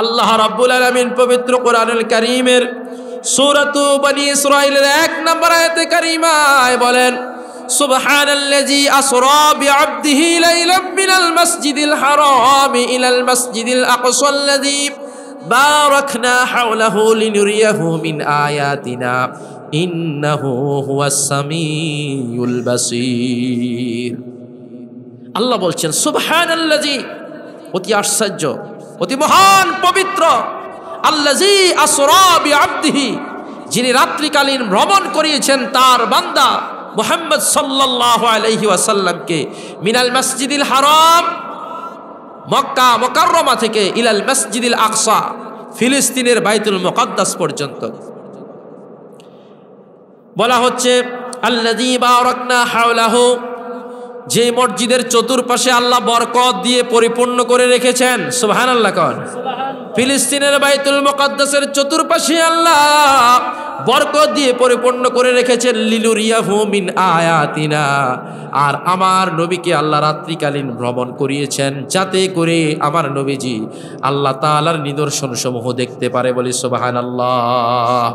আল্লাহ রাব্বুল আলামিন পবিত্র কোরআনুল কারীমের সূরাতু বনী ইসরাঈলের 1 নম্বর আয়াতে কারীমায় বলেন, সুবহানাল্লাযী আসরা বিআবদিহি লাইলাম মিনাল মাসজিদিল হারামি ইলাল মাসজিদিল আকসাল্লাযী বারাকনা হাওলাহু লিনুরিয়াহু মিন আয়াতিনা ইন্নাহু হুয়াস সামিউল বাসীর। আল্লাহ বলছেন সুবহানাল্লাযী, অতি আশ্চর্য, অতি মহান পবিত্র, আল্লাযী আসরা বিআবদিহি, যিনি রাত্রিকালীন ভ্রমণ করিয়েছেন তার বান্দা মুহাম্মদ সাল্লাল্লাহু আলাইহি ওয়াসাল্লামকে মিনাল মসজিদিল হারাম, মক্কা মুকাররমা থেকে, ইলাল মসজিদিল আকসা, ফিলিস্তিনের বাইতুল মুকাদ্দাস পর্যন্ত। বলা হচ্ছে আল্লাযী বারাকনা হাওলাহু, যে মসজিদের চতুর্পাশে আল্লাহ বরকত দিয়ে পরিপূর্ণ করে রেখেছেন। সুবহানাল্লাহ কোন। ফিলিস্তিনের বাইতুল মুকাদ্দাসের চতুর্পাশে আল্লাহ বরকত দিয়ে পরিপূর্ণ করে রেখেছেন, লিনুরিয়াহু মিন আয়াতিনা, আর আমার নবীকে আল্লাহ রাত্রিকালীন ভ্রমণ করিয়েছেন যাতে করে আমার নবীজি আল্লাহ তাআলার নিদর্শন সমূহ দেখতে পারে। বলি সুবহানাল্লাহ।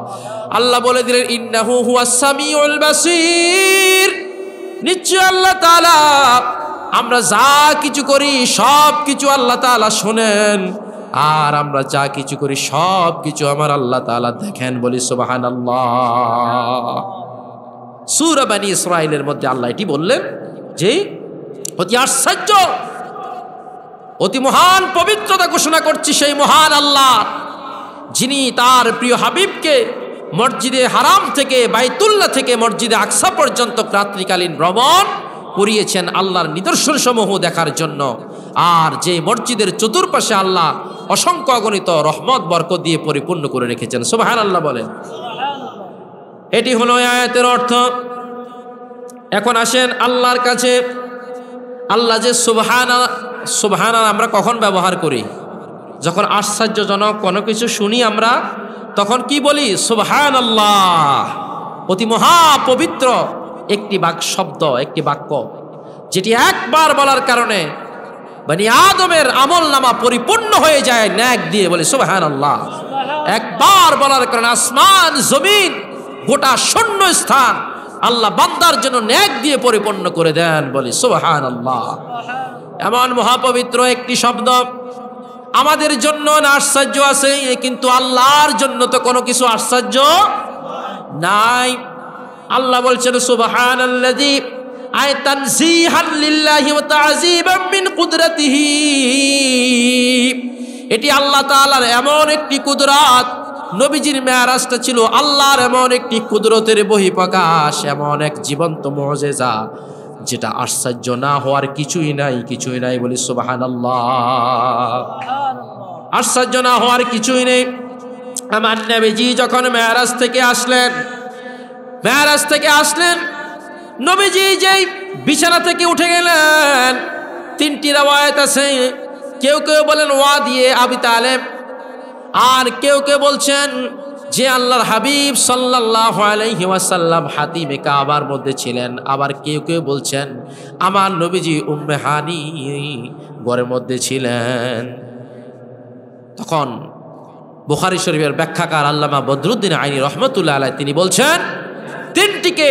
আল্লাহ বলে দিলেন ইন্নাহু হুয়াস সামিউল বাসীর, নিশ্চয় আল্লাহ তাআলা আমরা যা কিছু করি সব কিছু আল্লাহ তাআলা শোনেন, আর আমরা যা কিছু করি সব কিছু আমার আল্লাহ তাআলা দেখেন। বলি সুবহানাল্লাহ। সূরা বনী ইসরাঈলের মধ্যে আল্লাহ এটি বললেন যে অতি আশ্চর্য, অতি মহান পবিত্রতা ঘোষণা করছি সেই মহান আল্লাহ, যিনি তার প্রিয় হাবিবকে মসজিদে হারাম থেকে, বাইতুল্লাহ থেকে মসজিদে আকসা পর্যন্ত রাত্রিকালীন ভ্রমণ করিয়েছেন আল্লাহর নিদর্শন সমূহ দেখার জন্য, আর যে মসজিদের চতুর্পাশে আল্লাহ অসংখ্য অগণিত রহমত বরকত দিয়ে পরিপূর্ণ করে রেখেছেন। সুবহানাল্লাহ বলেন। এটি হলো আয়াতের অর্থ। এখন আসেন আল্লাহর কাছে। আল্লাহ যে সুবহানা আমরা কখন ব্যবহার করি? যখন আশ্চর্যজনক কোনো কিছু শুনি আমরা তখন কি বলি? সুবহানাল্লাহ। অতি মহা পবিত্র একটি শব্দ, একটি বাক্য, যেটি একবার বলার কারণে বনি আদমের আমল নামা পরিপূর্ণ হয়ে যায় নেক দিয়ে। বলে সুবহানাল্লাহ। একবার বলার কারণে আসমান জমিন গোটা শূন্য স্থান আল্লাহ বান্দার জন্য নেক দিয়ে পরিপূর্ণ করে দেন। বলে সুবহানাল্লাহ। এমন মহাপবিত্র একটি শব্দ আমাদের জন্য আশ্চর্য আছে, কিন্তু আল্লাহর জন্য তো কোনো কিছু আশ্চর্য নাই। আল্লাহ বলছেন সুবহানাল্লাযী আয় তানজিহান লিল্লাহি ওয়া তা'যীবান মিন কুদরতিহি, এটি আল্লাহ তাআলার এমন একটি কুদরত। নবীজির মেরাজটা ছিল আল্লাহর এমন একটি কুদরতের বহিঃপ্রকাশ, এমন এক জীবন্ত মুজিজা যেটা আশ্চর্য না হওয়ার কিছুই নাই, কিছুই নাই। বলি সুবহানাল্লাহ। আশ্চর্য না হওয়ার কিছুই নেই। আমার নবীজি যখন মেরাজ থেকে আসলেন, নবীজি যেই বিছানা থেকে উঠে গেলেন, তিনটি রাওয়ায়াত আছে। কেউ কেউ বলেন ওয়াদিয়ে আবি তালেব, আর কেউ কেউ বলছেন যে আল্লাহর হাবিব সাল্লাল্লাহু আলাইহি ওয়াসাল্লাম হাতিমে কাবার মধ্যে ছিলেন। আবার কেউ কেউ বলছেন আমার নবীজি উম্মে হানি ঘরের মধ্যে ছিলেন। তখন বুখারী শরীফের ব্যাখ্যাকার আল্লামা বদরুদ্দিন আইনি রহমতুল্লাহ আলাইহি তিনি বলছেন তিনটিকে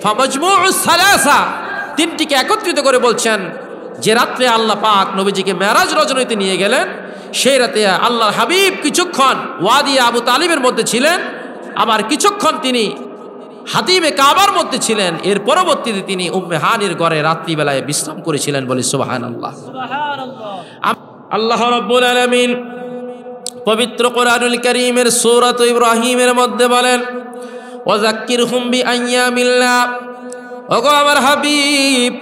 ফামাজমুউস সালাসা, তিনটিকে একত্রিত করে বলছেন যে রাত্রে আল্লাহ পাক নবীজিকে মেরাজ রজনীতে নিয়ে গেলেন, সেই রাতে আল্লাহর হাবিব কিছুক্ষণ ওয়াদি আবু তালিবের মধ্যে ছিলেন, আবার কিছুক্ষণ তিনি হাতিমে কাবার মধ্যে ছিলেন। এর পরবর্তীতে তিনি উম্মে হানির ঘরে রাত্রিবেলায় বিশ্রাম করেছিলেন। বলি সুবহানাল্লাহ। আল্লাহ রাব্বুল আলামিন পবিত্র কোরআনুল কারীমের সূরাত ইব্রাহিমের মধ্যে বলেন ওয়াযাক্কিরহুম বিআইয়ামিল্লাহ, ওগো আমার হাবিব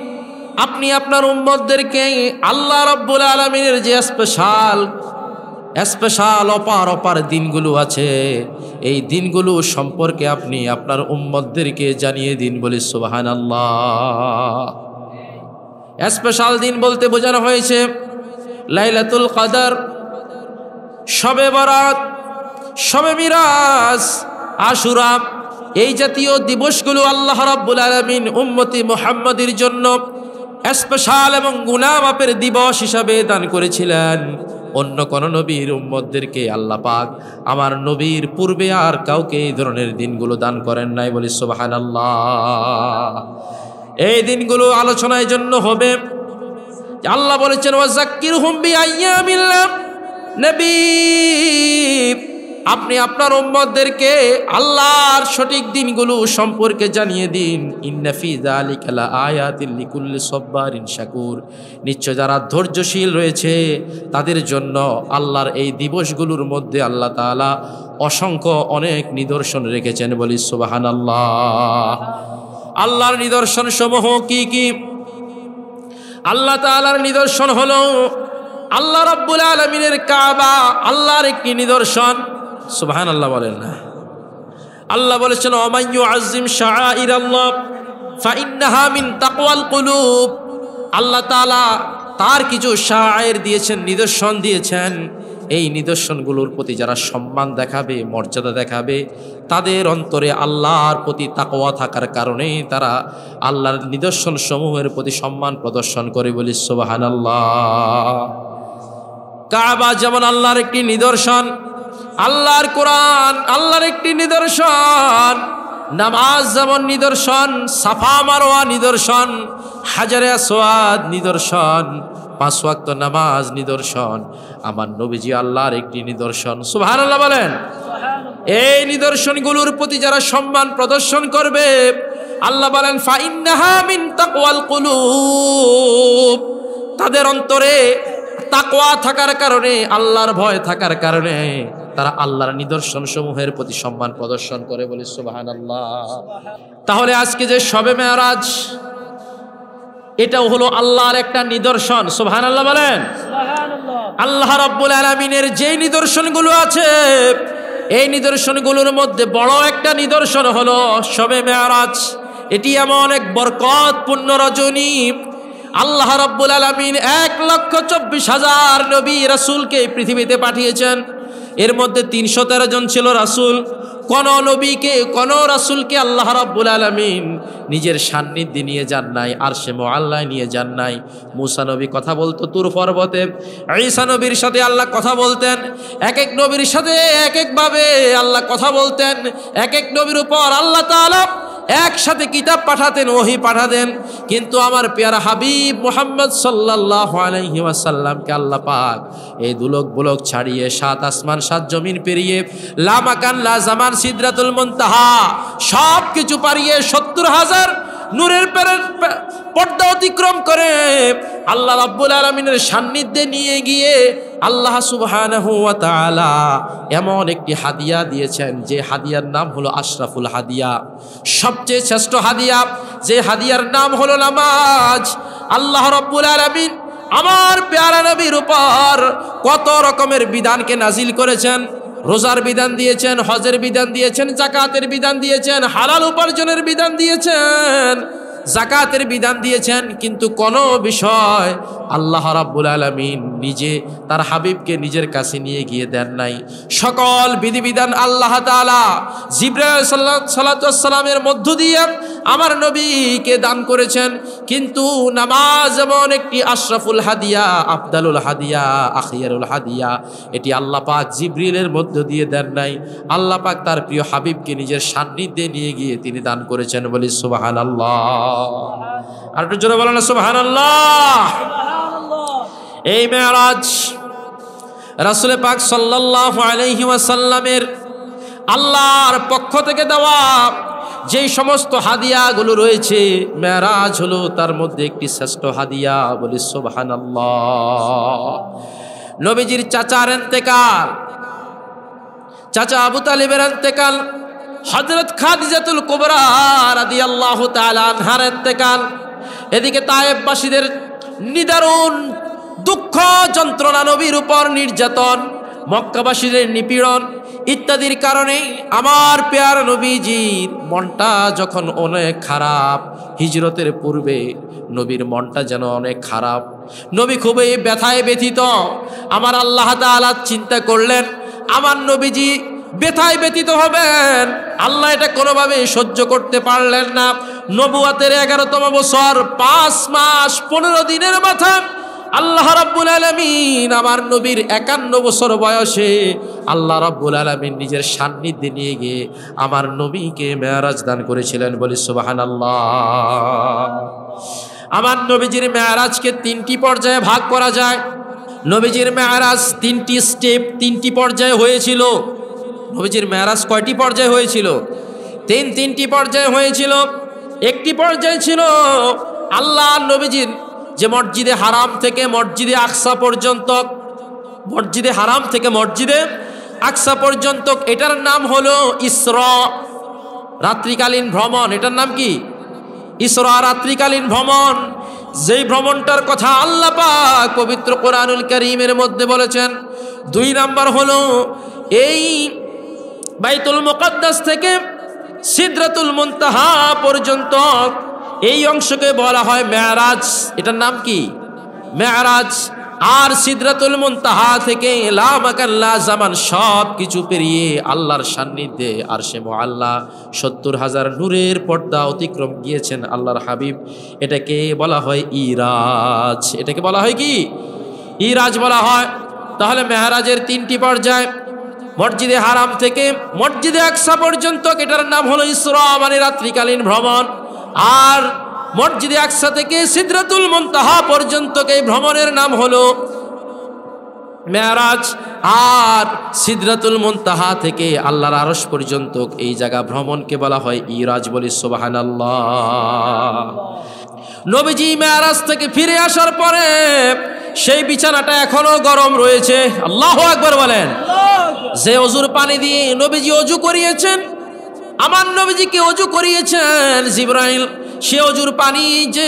আপনি আপনার উম্মতদেরকে আল্লাহ রাব্বুল আলামিনের যে স্পেশাল অপার দিনগুলো আছে, এই দিনগুলো সম্পর্কে আপনি আপনার উম্মতদেরকে জানিয়ে দিন। বলি সুবহানাল্লাহ। স্পেশাল দিন বলতে বোঝানো হয়েছে লাইলাতুল কদর, শবে বরাত, শবে মিরাজ, আশুরা, এই জাতীয় দিবসগুলো আল্লাহ রাব্বুল আলামিন উম্মতি মুহাম্মাদের জন্য স্পেশাল এবং গুনাহ মাপের দিবস হিসাবে দান করেছিলেন। অন্য কোন নবীর উম্মতদেরকে আল্লাহ পাক আমার নবীর পূর্বে আর কাউকে এই ধরনের দিনগুলো দান করেন নাই, বলি সুবহানাল্লাহ। এই দিনগুলো আলোচনার জন্য হবে। আল্লাহ বলেছেন ওয়াযাক্কিরহুম বিআইয়ামিল্লাহ, নবী আপনি আপনার উম্মতদেরকে আল্লাহর সঠিক দিনগুলো সম্পর্কে জানিয়ে দিন। ইন্না ফি যালিকা লাআয়াতিন লিকুল্লি সাব্বারিন শাকুর, নিশ্চয় যারা ধৈর্যশীল রয়েছে তাদের জন্য আল্লাহর এই দিবসগুলোর মধ্যে আল্লাহ তাআলা অসংখ্য অনেক নিদর্শন রেখেছেন, বলি সুবহানাল্লাহ। আল্লাহর নিদর্শন সমূহ কি কি? আল্লাহ তাআলার নিদর্শন হলো আল্লাহ রাব্বুল আলামিনের কাবা আল্লাহর একটি নিদর্শন। সুবহানাল্লাহ বলেন না? আল্লাহ বলেছেন ওয়া ইউআযযিম শাআইরাল্লাহ ফাইন্নাহা মিন তাকওয়াল কুলুব। আল্লাহ তাআলা তার কিছু শাআইর দিয়েছেন, নিদর্শন দিয়েছেন। এই নিদর্শনগুলোর প্রতি যারা সম্মান দেখাবে, মর্যাদা দেখাবে, তাদের অন্তরে আল্লাহর প্রতি তাকওয়া থাকার কারণে তারা আল্লাহর নিদর্শন সমূহের প্রতি সম্মান প্রদর্শন করে, বলি সুবহানাল্লাহ। কাবা যেমন আল্লাহর একটি নিদর্শন, আল্লাহর কোরআন আল্লাহর একটি নিদর্শন, নামাজ যেমন নিদর্শন, সাফা মারওয়া নিদর্শন, হাজারে আসওয়াদ নিদর্শন, 5 ওয়াক্ত নামাজ নিদর্শন, আমার নবীজি আল্লাহর একটি নিদর্শন। সুবহানাল্লাহ বলেন। এই নিদর্শনগুলোর প্রতি যারা সম্মান প্রদর্শন করবে, আল্লাহ বলেন ফাইন্নাহা মিন তাকওয়াল কুলুব, তাদের অন্তরে তাকওয়া থাকার কারণে, আল্লাহর ভয় থাকার কারণে তারা আল্লাহর নিদর্শন সমূহের প্রতি সম্মান প্রদর্শন করে, বলি সুবহানাল্লাহ। তাহলে আজকে যে শবে মেরাজ, এটাও হলো আল্লাহর একটা নিদর্শন। সুবহানাল্লাহ বলেন। আল্লাহ রাব্বুল আলামিনের যে নিদর্শনগুলো আছে, এই নিদর্শনগুলোর মধ্যে বড় একটা নিদর্শন হলো শবে মেরাজ। এটি এমন এক বরকতপূর্ণ রজনী, আল্লাহ রাব্বুল আলামিন 1,24,000 নবী রাসূলকে পৃথিবীতে পাঠিয়েছেন। এর মধ্যে 313 জন ছিল রাসূল। কোন নবীকে, কোন রাসূলকে আল্লাহ রাব্বুল আলামিন নিজের সান্নিধ্যে নিয়ে যান নাই, আরশে মুআল্লায় নিয়ে যান নাই। মুসা নবী কথা বলতো তুর পর্বতে, ঈসা নবীর সাথে আল্লাহ কথা বলতেন। এক এক নবীর সাথে এক একভাবে আল্লাহ কথা বলতেন। এক এক নবীর উপর আল্লাহ তাআলা একসাথে কিতাব পাঠাতেন, ওহী পাঠাতেন। কিন্তু আমার পেয়ারা হাবিব মুহাম্মদ সাল্লাল্লাহু আলাইহি ওয়াসাল্লামকে আল্লাহ পাক এই দুলক বুলক ছাড়িয়ে 7 আসমান 7 জমিন পেরিয়ে লা মাকান লা জামান সিদরাতুল মুনতাহা সব কিছু পারিয়ে 70,000 নূরের পর্দা অতিক্রম করে আল্লাহ রাব্বুল আলামিনের সান্নিধ্যে নিয়ে গিয়ে আল্লাহ সুবহানাহু ওয়া তাআলা এমন একটি হাদিয়া দিয়েছেন, যে হাদিয়ার নাম হলো আশরাফুল হাদিয়া, সবচেয়ে শ্রেষ্ঠ হাদিয়া, যে হাদিয়ার নাম হলো নামাজ। আল্লাহ রাব্বুল আলামিন আমার প্যারা নবীর উপর কত রকমের বিধানকে নাজিল করেছেন। রোজার বিধান দিয়েছেন, হজের বিধান দিয়েছেন, যাকাতের বিধান দিয়েছেন, হালাল উপার্জনের বিধান দিয়েছেন, যাকাতের বিধান দিয়েছেন। কিন্তু কোন বিষয় আল্লাহ রাব্বুল আলামিন নিজে তার হাবিবকে নিজের কাছে নিয়ে গিয়ে দেন নাই। সকল বিধিবিধান আল্লাহ তাআলা জিবরাইল সাল্লাল্লাহু আলাইহি মধ্য দিয়ে আমার নবীকে দান করেছেন। কিন্তু নামাজ এমন একটি আশরাফুল হাদিয়া, আফদালুল হাদিয়া, আখিয়ারুল হাদিয়া, এটি আল্লাহ পাক জিবরিলের মধ্য দিয়ে দেন নাই। আল্লাহ পাক তার প্রিয় হাবিবকে নিজের সান্নিধ্যে নিয়ে গিয়ে তিনি দান করেছেন, বলি সুবহানাল্লাহ। আর একটু জোরে বলেন সুবহানাল্লাহ। এই মেরাজ রাসূল পাক সাল্লাল্লাহু আলাইহি ওয়াসাল্লামের আল্লাহর পক্ষ থেকে দেওয়া যেই সমস্ত হাদিয়াগুলো রয়েছে, মেরাজ হলো তার মধ্যে একটি শ্রেষ্ঠ হাদিয়া, বলি সুবহানাল্লাহ। নবীজির চাচার ইন্তেকাল, চাচা আবু তালিবের ইন্তেকাল, হযরত খাদিজাতুল কুবরা রাদিয়াল্লাহু তাআলা আনহার ইন্তেকাল, এদিকে তায়েফবাসীদের নিদারুণ দুঃখ যন্ত্রণা, নবীর উপর নির্যাতন, মক্কাবাসীদের নিপীড়ন ইত্যাদির কারণে আমার পেয়ারা নবীজির মনটা যখন অনেক খারাপ, হিজরতের পূর্বে নবীর মনটা যেন অনেক খারাপ, নবী খুবই ব্যথায় ব্যথিত। আমার আল্লাহ তাআলা চিন্তা করলেন আমার নবীজি ব্যথায় ব্যথিত হবেন, আল্লাহ এটা কোনোভাবে সহ্য করতে পারলেন না। নবুয়াতের 11তম বছর 5 মাস 15 দিনের মাথা আল্লাহ রাব্বুল আলামিন আমার নবীর 51 বছর বয়সে আল্লাহ রাব্বুল আলামিন নিজের সান্নিধ্যে নিয়ে গিয়ে আমার নবীকে মেরাজ দান করেছিলেন, বলি সুবহানাল্লাহ। আমার নবীজির মেরাজকে 3টি পর্যায়ে ভাগ করা যায়। নবীজির মেরাজ 3টি স্টেপ, 3টি পর্যায়ে হয়েছিল। নবীজির মেরাজ কয়টি পর্যায়ে হয়েছিল? 3টি পর্যায়ে হয়েছিল। একটি পর্যায়ে ছিল আল্লাহ নবীজির যে মসজিদে হারাম থেকে মসজিদে আকসা পর্যন্ত, মসজিদে হারাম থেকে মসজিদে আকসা পর্যন্ত, এটার নাম হলো ইসরা, রাত্রিকালীন ভ্রমণ। এটার নাম কি? ইসরা, রাত্রিকালীন ভ্রমণ। যেই ভ্রমণটার কথা আল্লাহ পাক পবিত্র কোরআনুল কারীমের মধ্যে বলেছেন। 2 নাম্বার হলো এই বাইতুল মুকাদ্দাস থেকে সিদরাতুল মুনতাহা পর্যন্ত এই অংশকে বলা হয় মেরাজ। এটার নাম কি? মেরাজ। আর সিদরাতুল মুনতাহা থেকে লা মাকান লা জামান সব কিছু পেরিয়ে আল্লাহর সান্নিধ্যে আরশে মুআল্লা 70,000 নূরের পর্দা অতিক্রম গিয়েছেন আল্লাহর হাবিব। এটাকে বলা হয় ইরাজ। এটাকে বলা হয় কি? ইরাজ বলা হয়। তাহলে মেরাজের 3টি পর্যায়, মসজিদে হারাম থেকে মসজিদে আকসা পর্যন্ত, এটার নাম হলো ইসরা মানে রাত্রিকালীন ভ্রমণ। আর মসজিদে আকসা থেকে সিদরাতুল মুনতাহা পর্যন্ত এই ভ্রমণের নাম হলো মেরাজ। আর সিদরাতুল মুনতাহা থেকে আল্লাহর আরশ পর্যন্ত এই জায়গা ভ্রমণকে বলা হয় ইরাজ, বলি সুবহানাল্লাহ। নবীজি মেরাজ থেকে ফিরে আসার পরে সেই বিছানাটা এখনো গরম রয়েছে। আল্লাহু আকবার বলেন। যে অজুর পানি দিয়ে নবীজি অজু করিয়েছেন, আমার নবীজিকে অজু করিয়েছেন জিবরাইল, সে অজুর পানি যে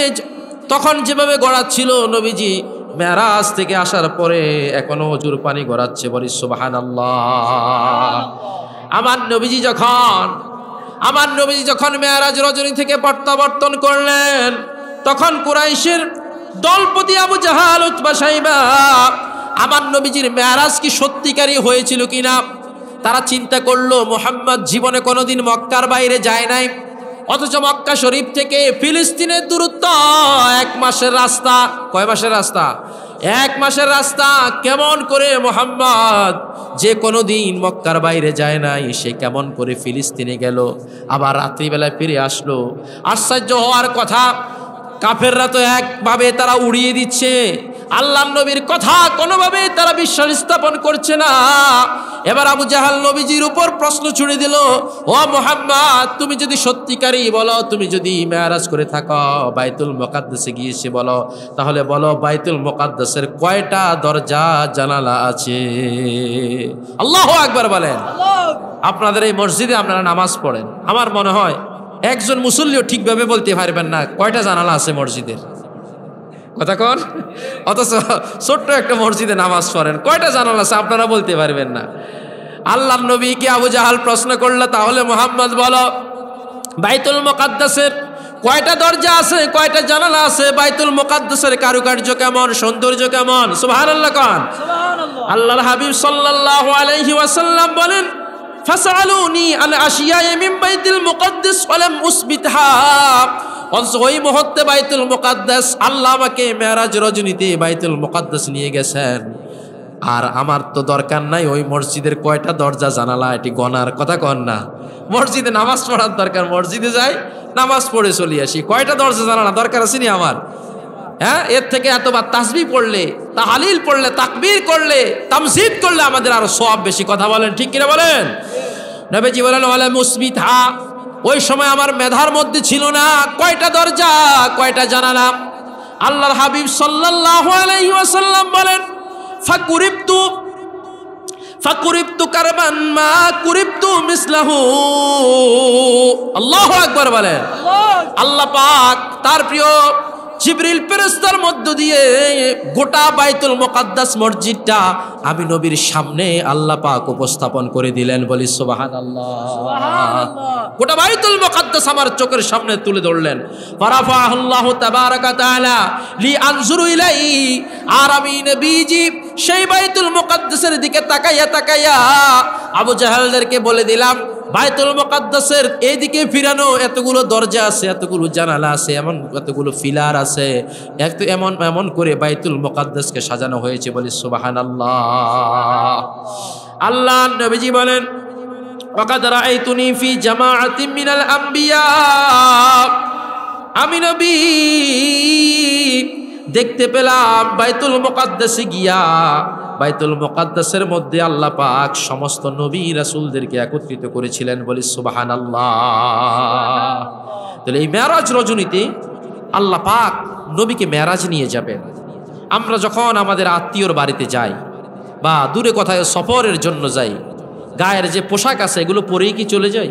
তখন যেভাবে গড়াচ্ছিল নবীজি মেরাজ থেকে আসার পরে এখনো অজুর পানি গড়াচ্ছে, বলি সুবহানাল্লাহ। আমার নবীজি যখন মেরাজ রজনী থেকে প্রত্যাবর্তন করলেন, তখন কুরাইশের দলপতি আবু জাহাল, উতবা, সাইবা আমার নবীজির মেরাজ কি সত্যিকারই হয়েছিল কিনা তারা চিন্তা করলো। মুহাম্মদ জীবনে কোনোদিন মক্কার বাইরে যায় নাই, অথচ মক্কা শরীফ থেকে ফিলিস্তিনের দূরত্ব 1 মাসের রাস্তা। কয় মাসের রাস্তা? 1 মাসের রাস্তা। কেমন করে মুহাম্মদ যে কোনোদিন মক্কার বাইরে যায় নাই, সে কেমন করে ফিলিস্তিনে গেল, আবার রাত্রিবেলায় ফিরে আসলো? আশ্চর্য হওয়ার কথা। কাফেররা তো একভাবে তারা উড়িয়ে দিচ্ছে, আল্লাহ নবীর কথা কোনোভাবে তারা বিশ্বাস স্থাপন করছে না। এবার আবু জাহাল নবীজির উপর প্রশ্ন ছুড়ে দিল, ও মুহাম্মদ, তুমি যদি সত্যিকারই বলো, তুমি যদি মেরাজ করে থাকো, বাইতুল মুকাদ্দাসে গিয়েছে বলো, তাহলে বলো বাইতুল মুকাদ্দাসের কয়টা দরজা জানালা আছে? আল্লাহু আকবার বলেন। আপনাদের এই মসজিদে আপনারা নামাজ পড়েন, আমার মনে হয় একজন মুসল্লিও ঠিকভাবে বলতে পারবেন না কয়টা জানালা আছে মসজিদের। কথা কন। অথচ ছোট্ট একটা মসজিদে নামাজ পড়েন, কয়টা জানালা আছে আপনারা বলতে পারবেন না। আল্লাহর নবীকে আবু জাহাল প্রশ্ন করলো, তাহলে মুহাম্মদ বলো বাইতুল মুকাদ্দাসের কয়টা দরজা আছে, কয়টা জানালা আছে, বাইতুল মুকাদ্দাসের কারুকার্য কেমন, সৌন্দর্য কেমন? সুবহানাল্লাহ কন। আল্লাহর হাবিব সাল্লাল্লাহু আলাইহি ওয়াসাল্লাম বলেন, ফাসআলুনি আন আশিয়াই মিন বাইতুল মুকাদ্দাস ওয়ালাম উসবিতহা। ওই মুহূর্তে বাইতুল মুকাদ্দাস আল্লাহ আমাকে মেরাজ রজনীতে বাইতুল মুকাদ্দাস নিয়ে গেছেন, আর আমার তো দরকার নাই ওই মসজিদের কয়টা দরজা জানালা এটি গনার। কথা কন না। মসজিদে নামাজ পড়ার দরকার, মসজিদে যাই নামাজ পড়ে চলে আসি, কয়টা দরজা জানালা দরকার আছে নি আমার? হ্যাঁ, এর থেকে এতবার তাসবিহ পড়লে, তাহলিল পড়লে, তাকবীর করলে, তামজিদ করলে আমাদের আরো সওয়াব বেশি। কথা বলেন, ঠিক কিনা বলেন? নবীজি বলেন ওয়ালা মুসবিতহা, ওই সময় আমার মেধার মধ্যে ছিল না কয়টা দরজা, কয়টা জানালা। আল্লাহর হাবিব সাল্লাল্লাহু আলাইহি ওয়াসাল্লাম বলেন, ফাকুরিবতু কারবান মা কুরিবতু মিসলাহু। আল্লাহু আকবার বলেন। আল্লাহ পাক তার প্রিয় জিবরিল ফেরেশতার মধ্য দিয়ে গোটা বাইতুল মুকাদ্দাস মসজিদটা আমি নবীর সামনে আল্লাহ পাক উপস্থাপন করে দিলেন, বলি সুবহানাল্লাহ। গোটা বাইতুল মুকাদ্দাস আমার চোখের সামনে তুলে ধরলেন। ফারাফাহুল্লাহু তাবারাকা তাআলা লিআনজুরু ইলাইহি, আর আমি নবীজি সেই বাইতুল মুকাদ্দাসের দিকে তাকাইয়া আবু জাহালদেরকে বলে দিলাম, বাইতুল মুকাদ্দাসের এইদিকে ফিরানো এতগুলো দরজা আছে, এতগুলো জানালা আছে, এমন এতগুলো পিলার আছে, এমন এমন করে বাইতুল মুকাদ্দাসকে সাজানো হয়েছে। বলি সুবহানাল্লাহ। আল্লাহ নবীজি বলেন ওয়াকাদ রাআইতুনি ফি জামাআতিন মিনাল আম্বিয়া, আমি নবী দেখতে পেলাম বাইতুল মুকাদ্দাসে গিয়া, বাইতুল মুকাদ্দাসের মধ্যে আল্লাহ পাক সমস্ত নবী রাসূলদেরকে একত্রিত করেছিলেন। বলি সুবহানাল্লাহ। তাহলে এই মেরাজ রজনীতে আল্লাহ পাক নবীকে মেরাজ নিয়ে যাবেন। আমরা যখন আমাদের আত্মীয়র বাড়িতে যাই বা দূরে কোথায় সফরের জন্য যাই, গায়ের যে পোশাক আছে এগুলো পরেই কি চলে যাই?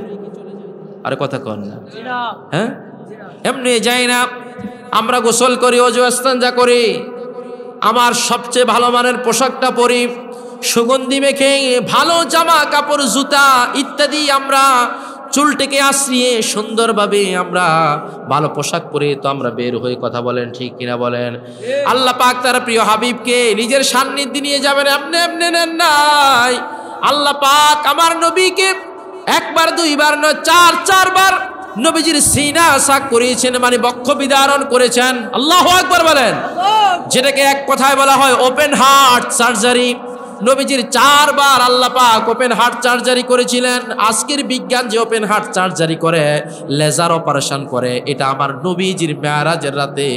আরে কথা কন না, হ্যাঁ? এমনি যাই না। আমরা গোসল করি, ওযু ইস্তেঞ্জা করি, আমার সবচেয়ে ভালো মানের পোশাকটা পরি, সুগন্ধি মেখে ভালো জামা কাপড় জুতা ইত্যাদি আমরা চুলটিকে আশ্রিয়ে সুন্দরভাবে আমরা ভালো পোশাক পরে তো আমরা বের হয়ে কথা বলেন, ঠিক কিনা বলেন? আল্লাহ পাক তার প্রিয় হাবিবকে নিজের সান্নিধ্যে নিয়ে যাবেন, এমনি এমনি নেন নাই। আল্লাহ পাক আমার নবীকে একবার দুইবার নয়, চারবার নবীজির সিনা সাক করিয়েছেন, মানে বক্ষ বিদারণ করেছেন। আল্লাহু আকবার বলেন। যেটাকে এক কথায় বলা হয় ওপেন হার্ট সার্জারি। নবীজির 4 বার আল্লাহ পাক ওপেন হার্ট সার্জারি করেছিলেন। আজকের বিজ্ঞান যে ওপেন হার্ট সার্জারি করে, লেজার অপারেশন করে, এটা আমার নবীজির মেরাজের রাতে